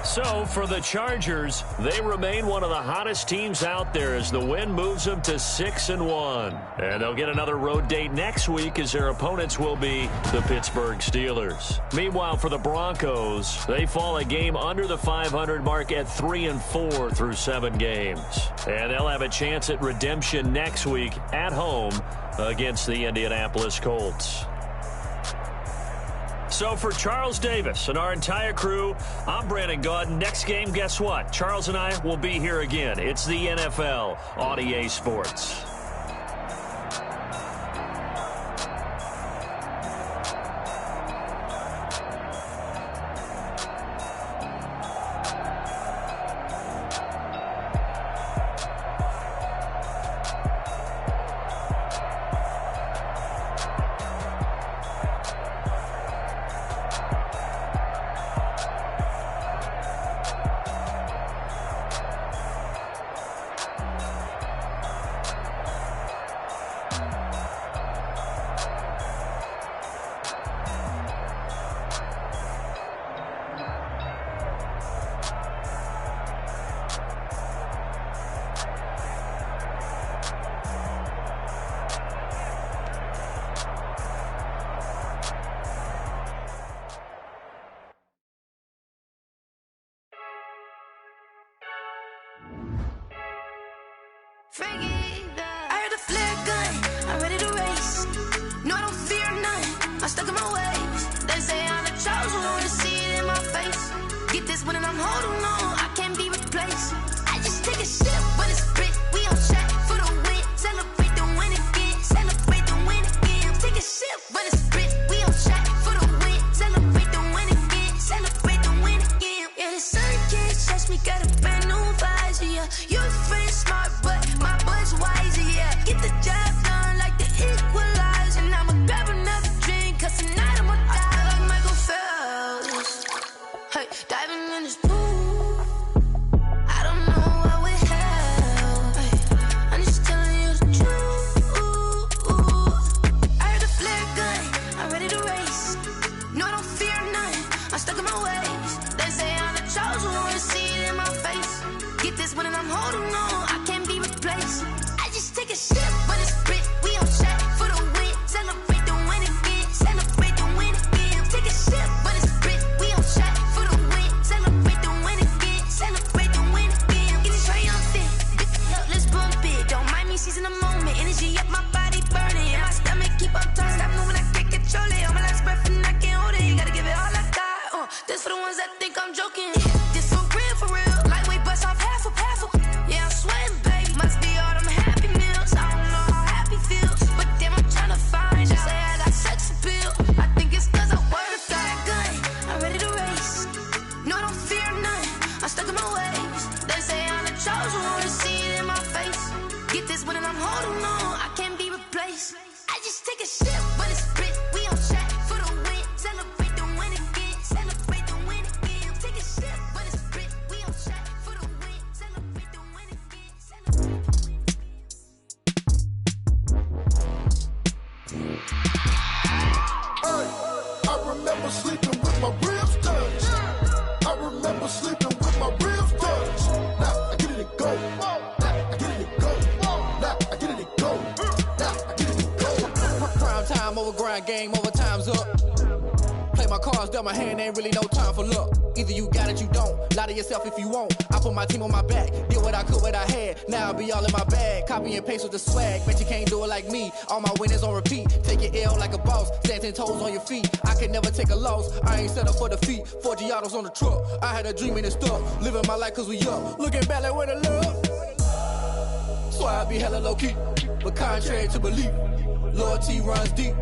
So for the Chargers, they remain one of the hottest teams out there as the win moves them to 6-1. And they'll get another road date next week as their opponents will be the Pittsburgh Steelers. Meanwhile, for the Broncos, they fall a game under the 500 mark at 3-4 through 7 games. And they'll have a chance at redemption next week at home against the Indianapolis Colts. So for Charles Davis and our entire crew, I'm Brandon Gaudin. Next game, guess what? Charles and I will be here again. It's the NFL on EA Sports. I heard a flare gun, I'm ready to race. No, I don't fear none, I'm stuck in my ways. They say I'm the chosen one, to see it in my face. Get this one and I'm holding on, I can't be replaced. I just take a sip when it's spit, we on shot for the win. Celebrate the win again, celebrate the win again. Take a sip when it's spit, we on shot for the win. Celebrate the win again, celebrate the win again. Yeah, the sun can't touch me, got a brand new visor, yeah. You're friend smart, but my boy's wiser, yeah. Get the job done like the equalizer. Now I'ma grab another drink, cause tonight I'm this one and I'm holding on. I can't be replaced. I just take a sip, but it's split. We on shot for the win. Celebrate the win again. Celebrate the win again. Take a sip, but it's split. We on shot for the win. Celebrate the win again. Celebrate the win again. Get it triumphant. Let's bump it. Don't mind me seizing the moment. Energy up my body burning. And my stomach keep up turning. Stop moving, I can't control it. On my last breath and I can't hold it. You gotta give it all I got. This for the ones that think I'm joking. This for real, for real. Lightweight bust off half a. Yeah, I'm sweating, baby. Must be all them happy meals. I don't know how happy feels, but damn, I'm trying to find out. Say I got sex appeal. I think it's cause I work that gun. I'm ready to race. No, I don't fear nothing. I'm stuck in my ways. They say I'm the chosen one. To see it in my face. Get this one and I'm holding on. I can't be replaced. I just take a sip, but it's split. We on shot for the win. Celebrate the win again. Celebrate the win again. Take a sip, but it's split. We on shot for the win. Celebrate the win again. Celebrate the win. I remember sleeping with my ribs touched. I remember sleeping with my ribs touched. Now I get it and go. Now I get it and go. Now I get it and go. Now I get it and go. Prime time over grind game, over time's up. Play my cards, dealt my hand, ain't really no time for luck. Either you got it, you don't. Lie to yourself if you won't. I put my team on my back, did what I could, what I had. Now I'll be all in my bag. Copy and paste with the swag. Bet you can't do it like me. All my winners on repeat. Take your L like a boss. Stand 10 toes on your feet. I can never take a loss. I ain't set up for defeat. 4 Giottos on the truck. I had a dream and it stuck. Living my life cause we up. Looking back like where the love. So I be hella low key. But contrary to belief, loyalty runs deep.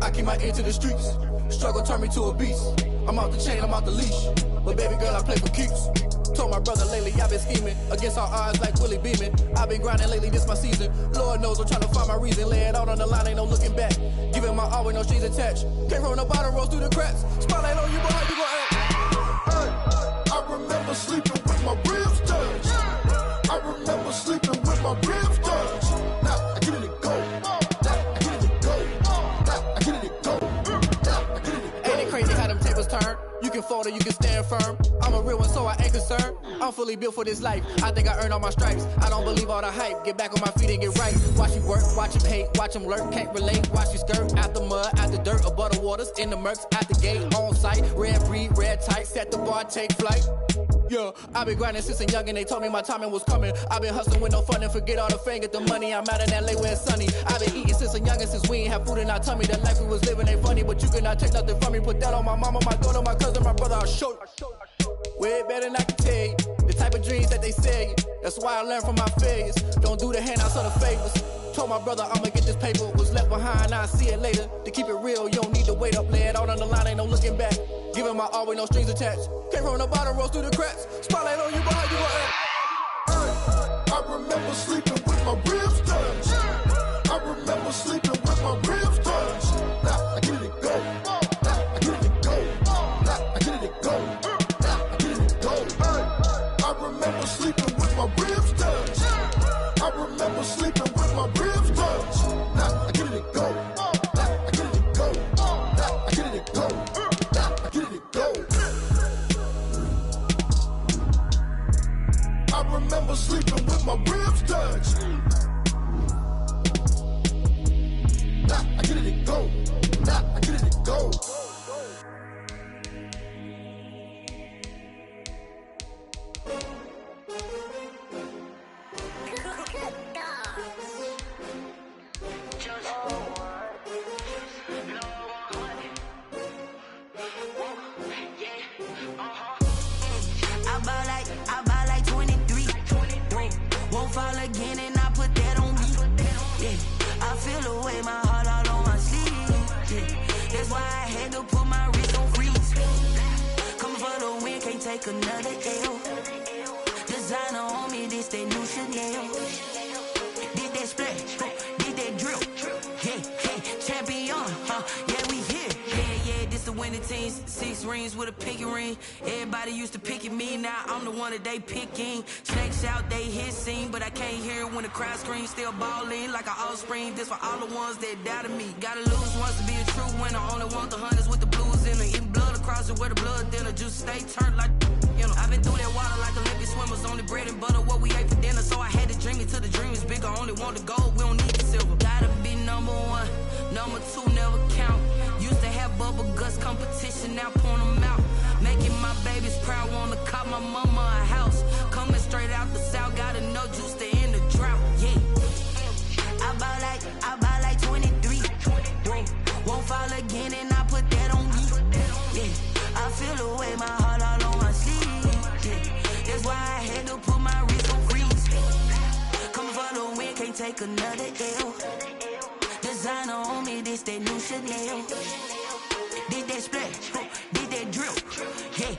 I keep my ear to the streets. Struggle turned me to a beast. I'm out the chain, I'm out the leash. But baby girl, I play for keeps. Told my brother lately, I've been scheming. Against all odds like Willie Beeman. I've been grinding lately, this my season. Lord knows I'm trying to find my reason. Lay it out on the line, ain't no looking back. Giving my all with no strings attached. Came from the bottom, rose through the cracks. Spotlight on you, boy, how you gon' act? I remember sleeping with my ribs touched. I remember sleeping with my ribs touched. Now I get it and go. Now I get it and go. Now I get it and go. Now I get it and go. Ain't it crazy how them tables turn? You can fold or you can stand firm. I'm a real one, so I ain't concerned. I'm fully built for this life. I think I earned all my stripes. I don't believe all the hype. Get back on my feet and get right. Watch you work, watch him hate, watch him lurk. Can't relate, watch you skirt. Out the mud, out the dirt, above the waters, in the murks, out the gate, on site. Red breed, red tight, set the bar, take flight. Yeah, I been grinding since a young and they told me my timing was coming. I been hustling with no fun and forget all the fame, get the money. I'm out in LA where it's sunny. I been eating since a young and since we ain't have food in our tummy. The life we was living ain't funny, but you cannot take nothing from me. Put that on my mama, my daughter, my cousin, my brother, I'll show you. Way better than I can tell you. The type of dreams that they sell you. That's why I learned from my failures. Don't do the handouts or the favors. Told my brother I'ma get this paper. Was left behind, I'll see it later. To keep it real, you don't need to wait up. Lay it out on the line, ain't no looking back. Giving my all with no strings attached. Came from the bottom, rose through the cracks. Spotlight on you, boy, how you gon' act? I remember sleeping with my ribs touched. I remember sleeping with my ribs touched. Now I get it and go. Now I get it and go. Now I get it and go. Now I get it and go. I remember sleeping with my ribs touched. I remember sleeping with my ribs touched. Now I get it and go. Now I get it and go. Now I get it and go. Now I get it and go. I remember sleeping with my ribs touched. Now I get it and go. Now I get it and go. I buy like 23. Won't fall again and I put that on me. Yeah, I feel the way, my heart all on my sleeve. Yeah, that's why I had to put my wrist on freeze. Coming for the win, can't take another L. Designer on me, this that new Chanel. Did that splash, did that drill. Yeah, champion, yeah, we here. Yeah, this the winning team. 6 rings with a pinky ring. Everybody used to pick at me, now I'm the one that they picking. Snakes out, they hit scene, but I can't hear it when the crowd screams. Still balling like an offspring. This for all the ones that doubted me. Gotta lose once to be a true winner. Only want the hunters with the blues in it. Eating blood across it where the blood dinner. Juice stay turned like, you know. I've been through that water like Olympic swimmers. Only the bread and butter, what we ate for dinner. So I had to dream it till the dream is bigger. Only want the gold, we don't need the silver. Gotta be number one, number two never count. Used to have bubble guts competition, now point them out. Making my babies proud, wanna cop my mama a house. Coming straight out the south, got enough juice to end the drought. Yeah, I bought like 23. Won't fall again, and I put that on me. Yeah, I feel the way, my heart all on my sleeve. Yeah, that's why I had to put my wrist on freeze. Coming for the win, can't take another L. Designer on me, this that new Chanel. Did that splash, did that drill. Yeah,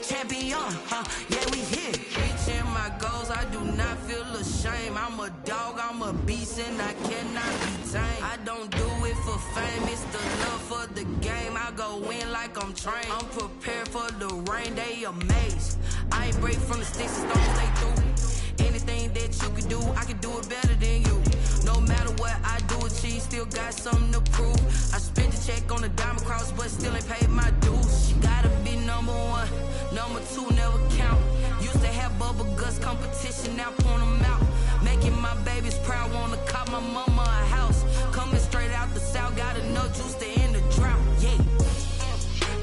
champion, yeah, we here. Reaching my goals, I do not feel ashamed. I'm a dog, I'm a beast, and I cannot be tamed. I don't do it for fame, it's the love for the game. I go in like I'm trained. I'm prepared for the rain, they amazed. I ain't break from the sticks and stones, they through. Anything that you can do, I can do it better than you. No matter what I do achieve, still got something to prove. I spent the check on the diamond cross, but still ain't paid my dues. She gotta be number one, number two never count. Used to have bubble guts competition, now point them out. Making my babies proud, wanna cop my mama a house. Coming straight out the south, got enough juice to end the drought. Yeah,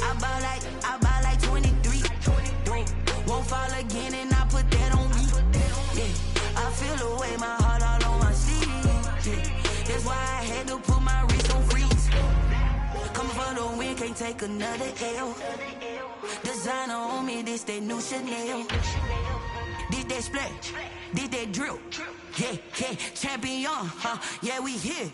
I bought like 23. Won't fall again, and I put that on me. Yeah, I feel the way, my heart all on my sleeve. Yeah, that's why I had to put my wrist on freeze. Coming for the win, can't take another L. Designer on me, this that new Chanel. Did that splash, did that drill. Yeah, champion, yeah, we here.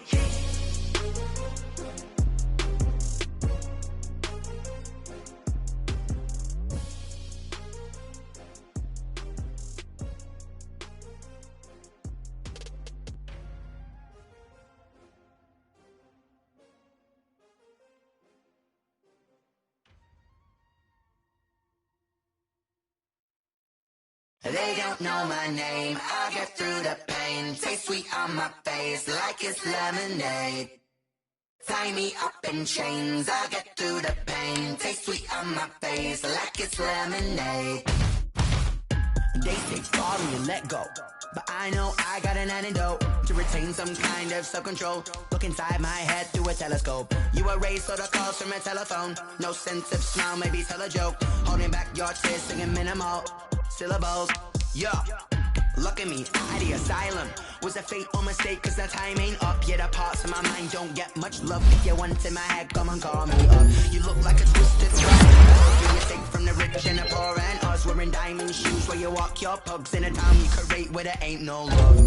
They don't know my name, I get through the pain. Taste sweet on my face like it's lemonade. Tie me up in chains, I get through the pain. Taste sweet on my face like it's lemonade. They say sorry and let go, but I know I got an antidote to retain some kind of self-control. Look inside my head through a telescope. You erase all the calls from a telephone. No sense of smile, maybe tell a joke. Holding back your tears, singing minimal syllables. Yeah, look at me, at the asylum. Was a fate or mistake, cause the time ain't up. Yet the parts of my mind don't get much love. If you want in my head, come and call me up. You look like a twisted rock. Do you take from the rich and the poor and us? Wearing diamond shoes where you walk your pugs in a town you create where there ain't no love.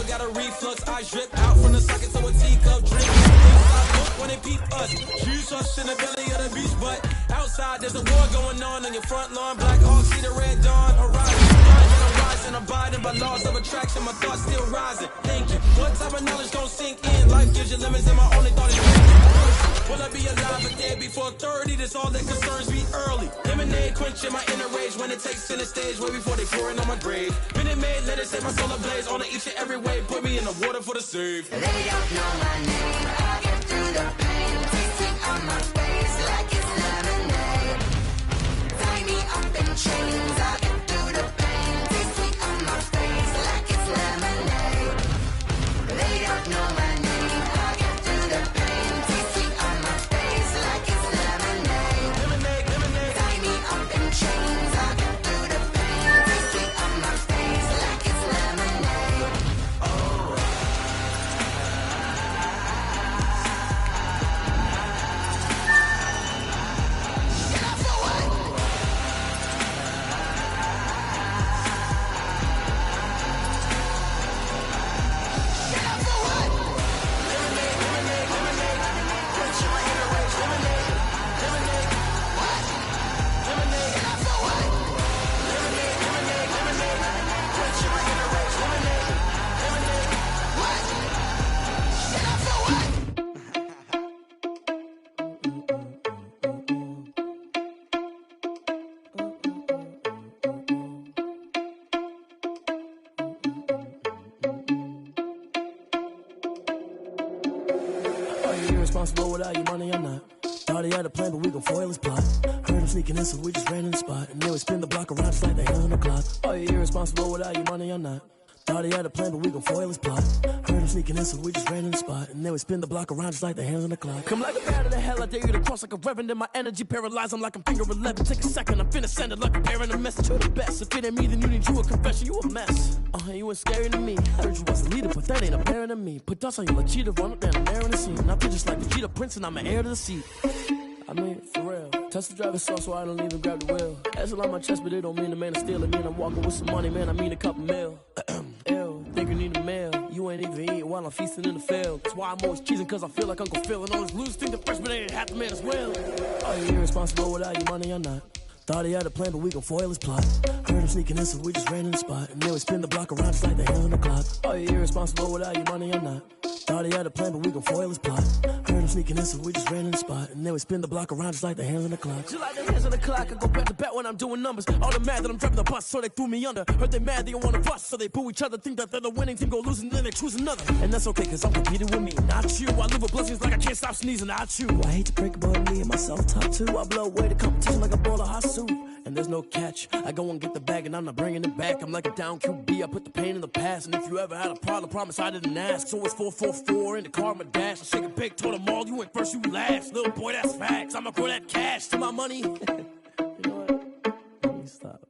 Got a reflux, I drip out from the socket to a teacup drink. Inside look when they peep us, juice us in the belly of the beach. But outside there's a war going on your front lawn. Black Hawks see the red dawn horizon. I'm rising, abiding by laws of attraction. My thoughts still rising. Thank you. What type of knowledge don't sink in? Life gives you limits, and my only thought is will I be alive or dead before 30? That's all that concerns me early. Lemonade quenching my inner rage when it takes center stage way before they pour it on my grave. Minute Maid, let it set my soul ablaze on each and every way. Put me in the water for the save. They don't know my name. I get through the pain. Tasting on my face like it's lemonade. Tie me up in chains. I get through the pain. Tasting on my face like it's lemonade. They don't know my name. I get through the pain. Tasting on my face like it's lemonade. Tie me up in chains. I get through the pain. Tasting on my face like it's lemonade. Oh. irresponsible without your money or not. Thought he had a plan, but we gon' foil his plot. Heard him sneaking in, so we just ran in the spot. And then we spin the block around just like the hands on the clock. Are you irresponsible without your money or not? Thought he had a plan, but we gon' foil his plot. Heard him sneaking in, so we just ran in the spot. And then we spin the block around just like the hands on the clock. Come like a bat of the hell, I dare you to cross like a reverend. And my energy paralyzed, I'm like I'm finger 11. Take a second, I'm finna send it like a parent a message. You the best, if it ain't me, then you need you a confession. You a mess, you ain't scary to me. I heard you was a leader, but that ain't apparent to me. Put dust on you like cheetah, run up down the air in the scene. I feel just like the cheetah prince, and I'm an heir to the seat. I mean, for real. Test the driver's sauce so I don't even grab the wheel. That's on my chest, but it don't mean the man is stealing. Mean I'm walking with some money, man, I mean a couple mil. Ew, think you need a meal. You ain't even eating while I'm feasting in the field. That's why I'm always cheesing, cause I feel like Uncle Phil. And all these losers think the freshman ain't half the man as well. Are you irresponsible without your money or not? Thought he had a plan, but we gon' foil his plot. Heard him sneaking in, so we just ran in the spot. And then we spin the block around just like the hands on the clock. Are you irresponsible without your money or not? Thought he had a plan, but we gon' foil his plot. Heard him sneaking in, so we just ran in the spot. And then we spin the block around just like the hands on the clock. Just like the hands on the clock, I go back to back when I'm doing numbers. All the mad that I'm driving the bus, so they threw me under. Heard they mad, they don't wanna bust, so they boo each other. Think that they're the winning team, go losing, then they choose another. And that's okay, cause I'm competing with me, not you. I live with blessings like I can't stop sneezing, not you. I hate to break it, but me and myself top two. I blow away the competition like a bowl of hot soup. And there's no catch. I go and get the bag and I'm not bringing it back. I'm like a down QB, I put the pain in the past. And if you ever had a problem, promise I didn't ask. So it's 4-4-4 in the car, my dash. I shake a big, told them all, you went first, you last. Little boy, that's facts. I'ma grow that cash to my money. You know what? Let me stop.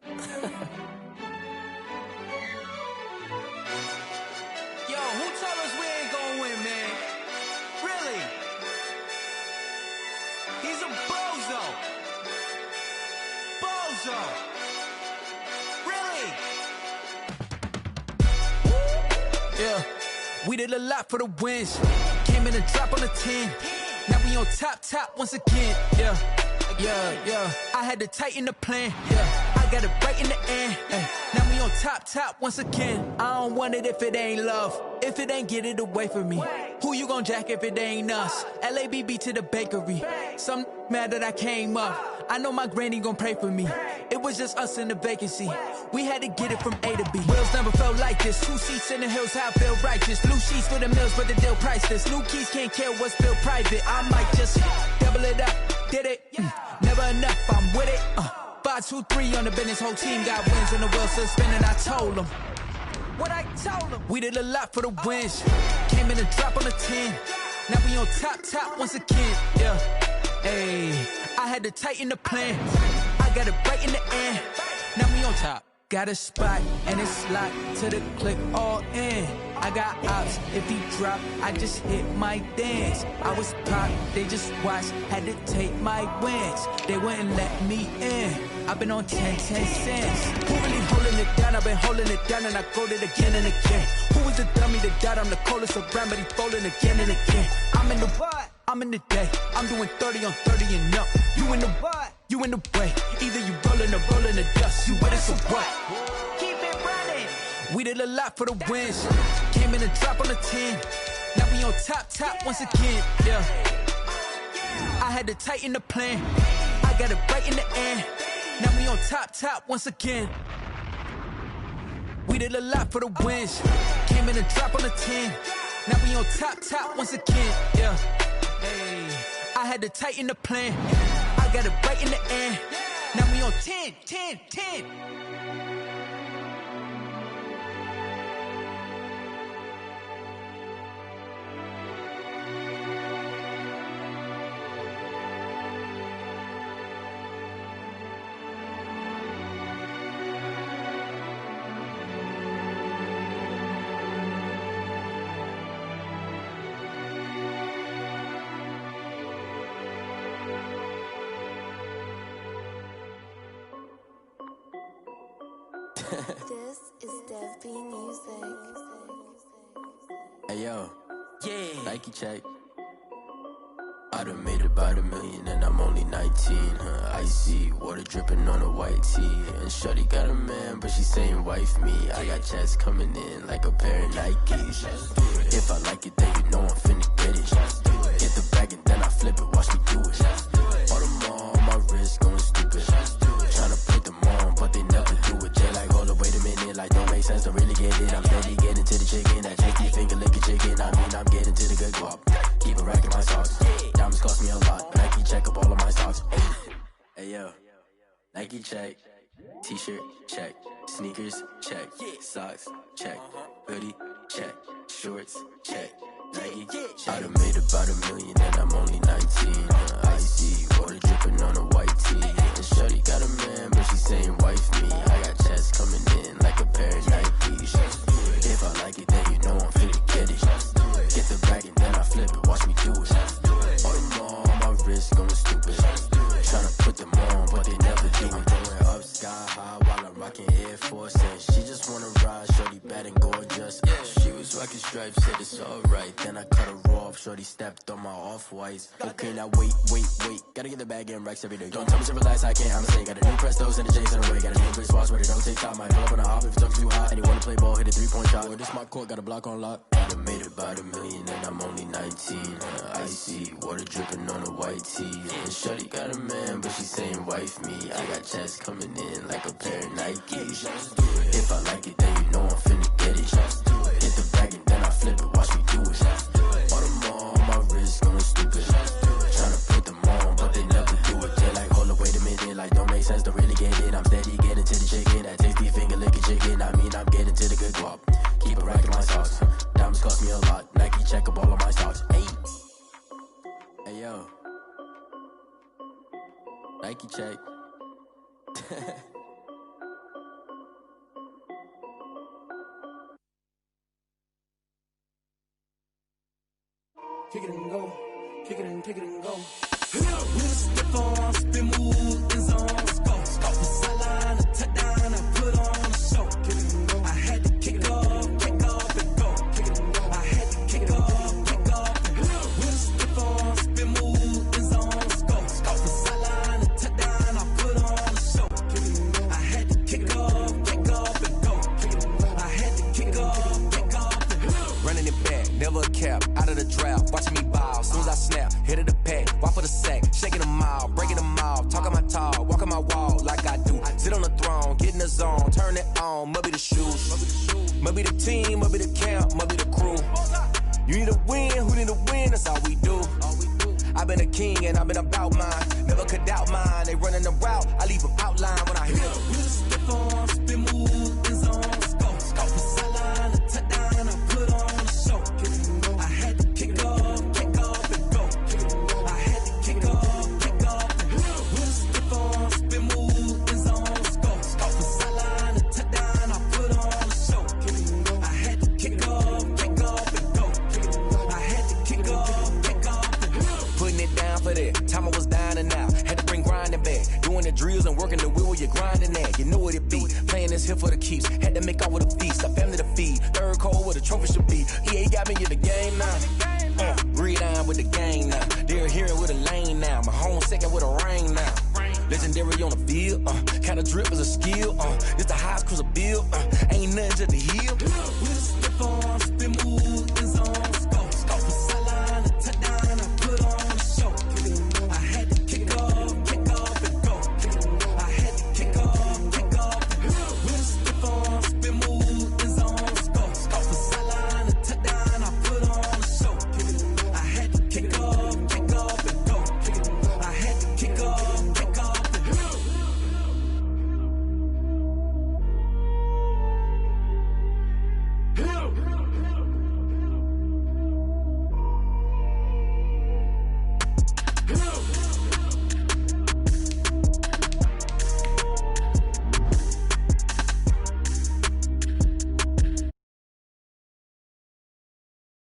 Yo, who told us we ain't gonna win, man? Really? He's a bozo. Bozo. Really? Yeah, we did a lot for the wins. Came in and dropped on the 10. Now we on top once again. Yeah. I had to tighten the plan. Yeah, I got it right in the end. Now we on top once again. I don't want it if it ain't love. If it ain't, get it away from me. Who you gon' jack if it ain't us? LABB to the bakery. Some mad that I came up. I know my granny gon' pray for me. It was just us in the vacancy. We had to get it from A to B. Wheels never felt like this. 2 seats in the hills, how I feel righteous. Blue sheets for the mills, but the deal priceless. New keys can't care what's still private. I might just double it up. Did it? Never enough, I'm with it. 5, 2, 3 on the business. Whole team got wins and the wheels still spinning. I told them what I told them. We did a lot for the wins. Came in and dropped on the 10. Now we on top once again. Yeah. Hey, I had to tighten the plan. I got it right in the end. Now we on top. Got a spot and it's locked to the click all in. I got ops, if he drop, I just hit my dance. I was pop, they just watched, had to take my wins. They wouldn't let me in. I've been on 10 cents. Who really holding it down? I've been holding it down and I go it again and again. Who was the dummy that died? I'm the coldest around, but he folding again and again. I'm in the what? I'm in the day. I'm doing 30 on 30 and up. You in the what? You in the way. Either you rolling or rolling the dust. You with it, so what? Keep it running. We did a lot for the wins. Came in and dropped on the 10. Now we on top once again. Yeah. I had to tighten the plan. I got it right in the end. Now we on top once again. We did a lot for the wins. Came in and dropped on the 10. Now we on top once again. Yeah. Hey, I had to tighten the plan. I got it right in the end. Now we on 10. This is Dev B Music. Hey yo, Nike check. I done made about $1 million and I'm only 19. Icy water dripping on a white tee. And shorty got a man, but she saying wife me. I got checks coming in like a pair of Nikes. If I like it, then you know I'm finna get it. Get the bag and then I flip it, watch me do it. All them on my wrist going stupid. Tryna put them on, but they never do it. They like, hold up, wait a minute, like don't make sense, don't really get it. I'm steady getting to the chicken, that chicky finger licking chicken. I mean, I'm getting to the good guap. Keep a rack in my socks. Nike check, t-shirt check, sneakers check, socks check, hoodie check, shorts check, Nike check. I done made about $1 million and I'm only 19. Icy water dripping on a white tee. And shorty got a man, but she saying wife me. I got checks coming in like a pair of Nikes. If I like it, then you know I'm finna get it. Get the bag and then I flip it, watch me do it. All them on my wrist going stupid. Tryna put them on, but they never do it. Going up sky high while I'm rocking Air Force. And she just wanna ride, shorty bad and gorgeous. She was rocking stripes, said it's alright. Then I cut her off, shorty stepped on my off-whites. Okay, now wait. Gotta get the bag and racks every day. Don't tell me to relax, I can't, I'ma say. Got a new Prestos and the J's in the way. Got a new Chris Watch, but it don't take time. Might pull up on the hop if it talks too hot. And you wanna play ball, hit a 3-point shot. Or this my court, got a block on lock. I done made about $1 million and I'm only 19. Icy water dripping on a white tee. And shorty got a man, but she saying wife me. I got checks coming in like a pair of Nikes. If I like it, then you know I'm finna get it. Hit the bag and then I flip it, watch me do it. All them on my wrist going stupid. Tryna put them on, but they never do it. They like, hold up, wait a minute, like don't make sense, don't really get it. I'm steady getting to the chicken, that tasty finger licking chicken. I mean, I'm getting to the good guap. Keep a rack in my socks. Diamonds cost me a lot. Nike check up all of my stocks. Hey yo, Nike check. Kick it and go, kick it and go. With a stiff on, spin move in zone. Go, the sideline, a touchdown, I put on a show. Kick it and go. I had to kick off and go. Kick it and go. I had to kick off and go. With a stiff on, spin move in zone. Go, the sideline, a touchdown, I put on a show. Kick it and go. I had to kick off and go. Kick it and go. I had to kick off and go. Running it back, never a cap, out of the draft, watching me ball. Soon as I snap, hit of the pack, walk for the sack, shaking them all, breaking them off, talking my talk, walking my wall like I do. Sit on the throne, get in the zone, turn it on, must be the shoes, must be the team, must be the camp, must be the crew. You need a win, who need a win, that's all we do. I've been a king and I've been about mine, never could doubt mine. They running the route, I leave them outline when I hit them. With a stiff on, spin move in zone, go, the sideline, a touchdown, I put on a show. I had to kick off and go. I had to kick off and go. With a stiff on, spin move in zone, go, the sideline, a touchdown, I put on a show. I had to kick off and go. I had to kick off and go. Putting it down for that time I was down and out. Had to bring grinding back, doing the drills and working the wheel where you're grinding at. You know what it be, playing this here for the keeps. Had to make out with a feast, a family to feed. Third cold where the trophy should be. EA got me in the game now. Read on with the game now. They're hearing with a lane now. My home second with a ring now. Legendary on the field, kind of drip is a skill. It's the highest cruiser bill, ain't nothing to the heel. With a stiff on.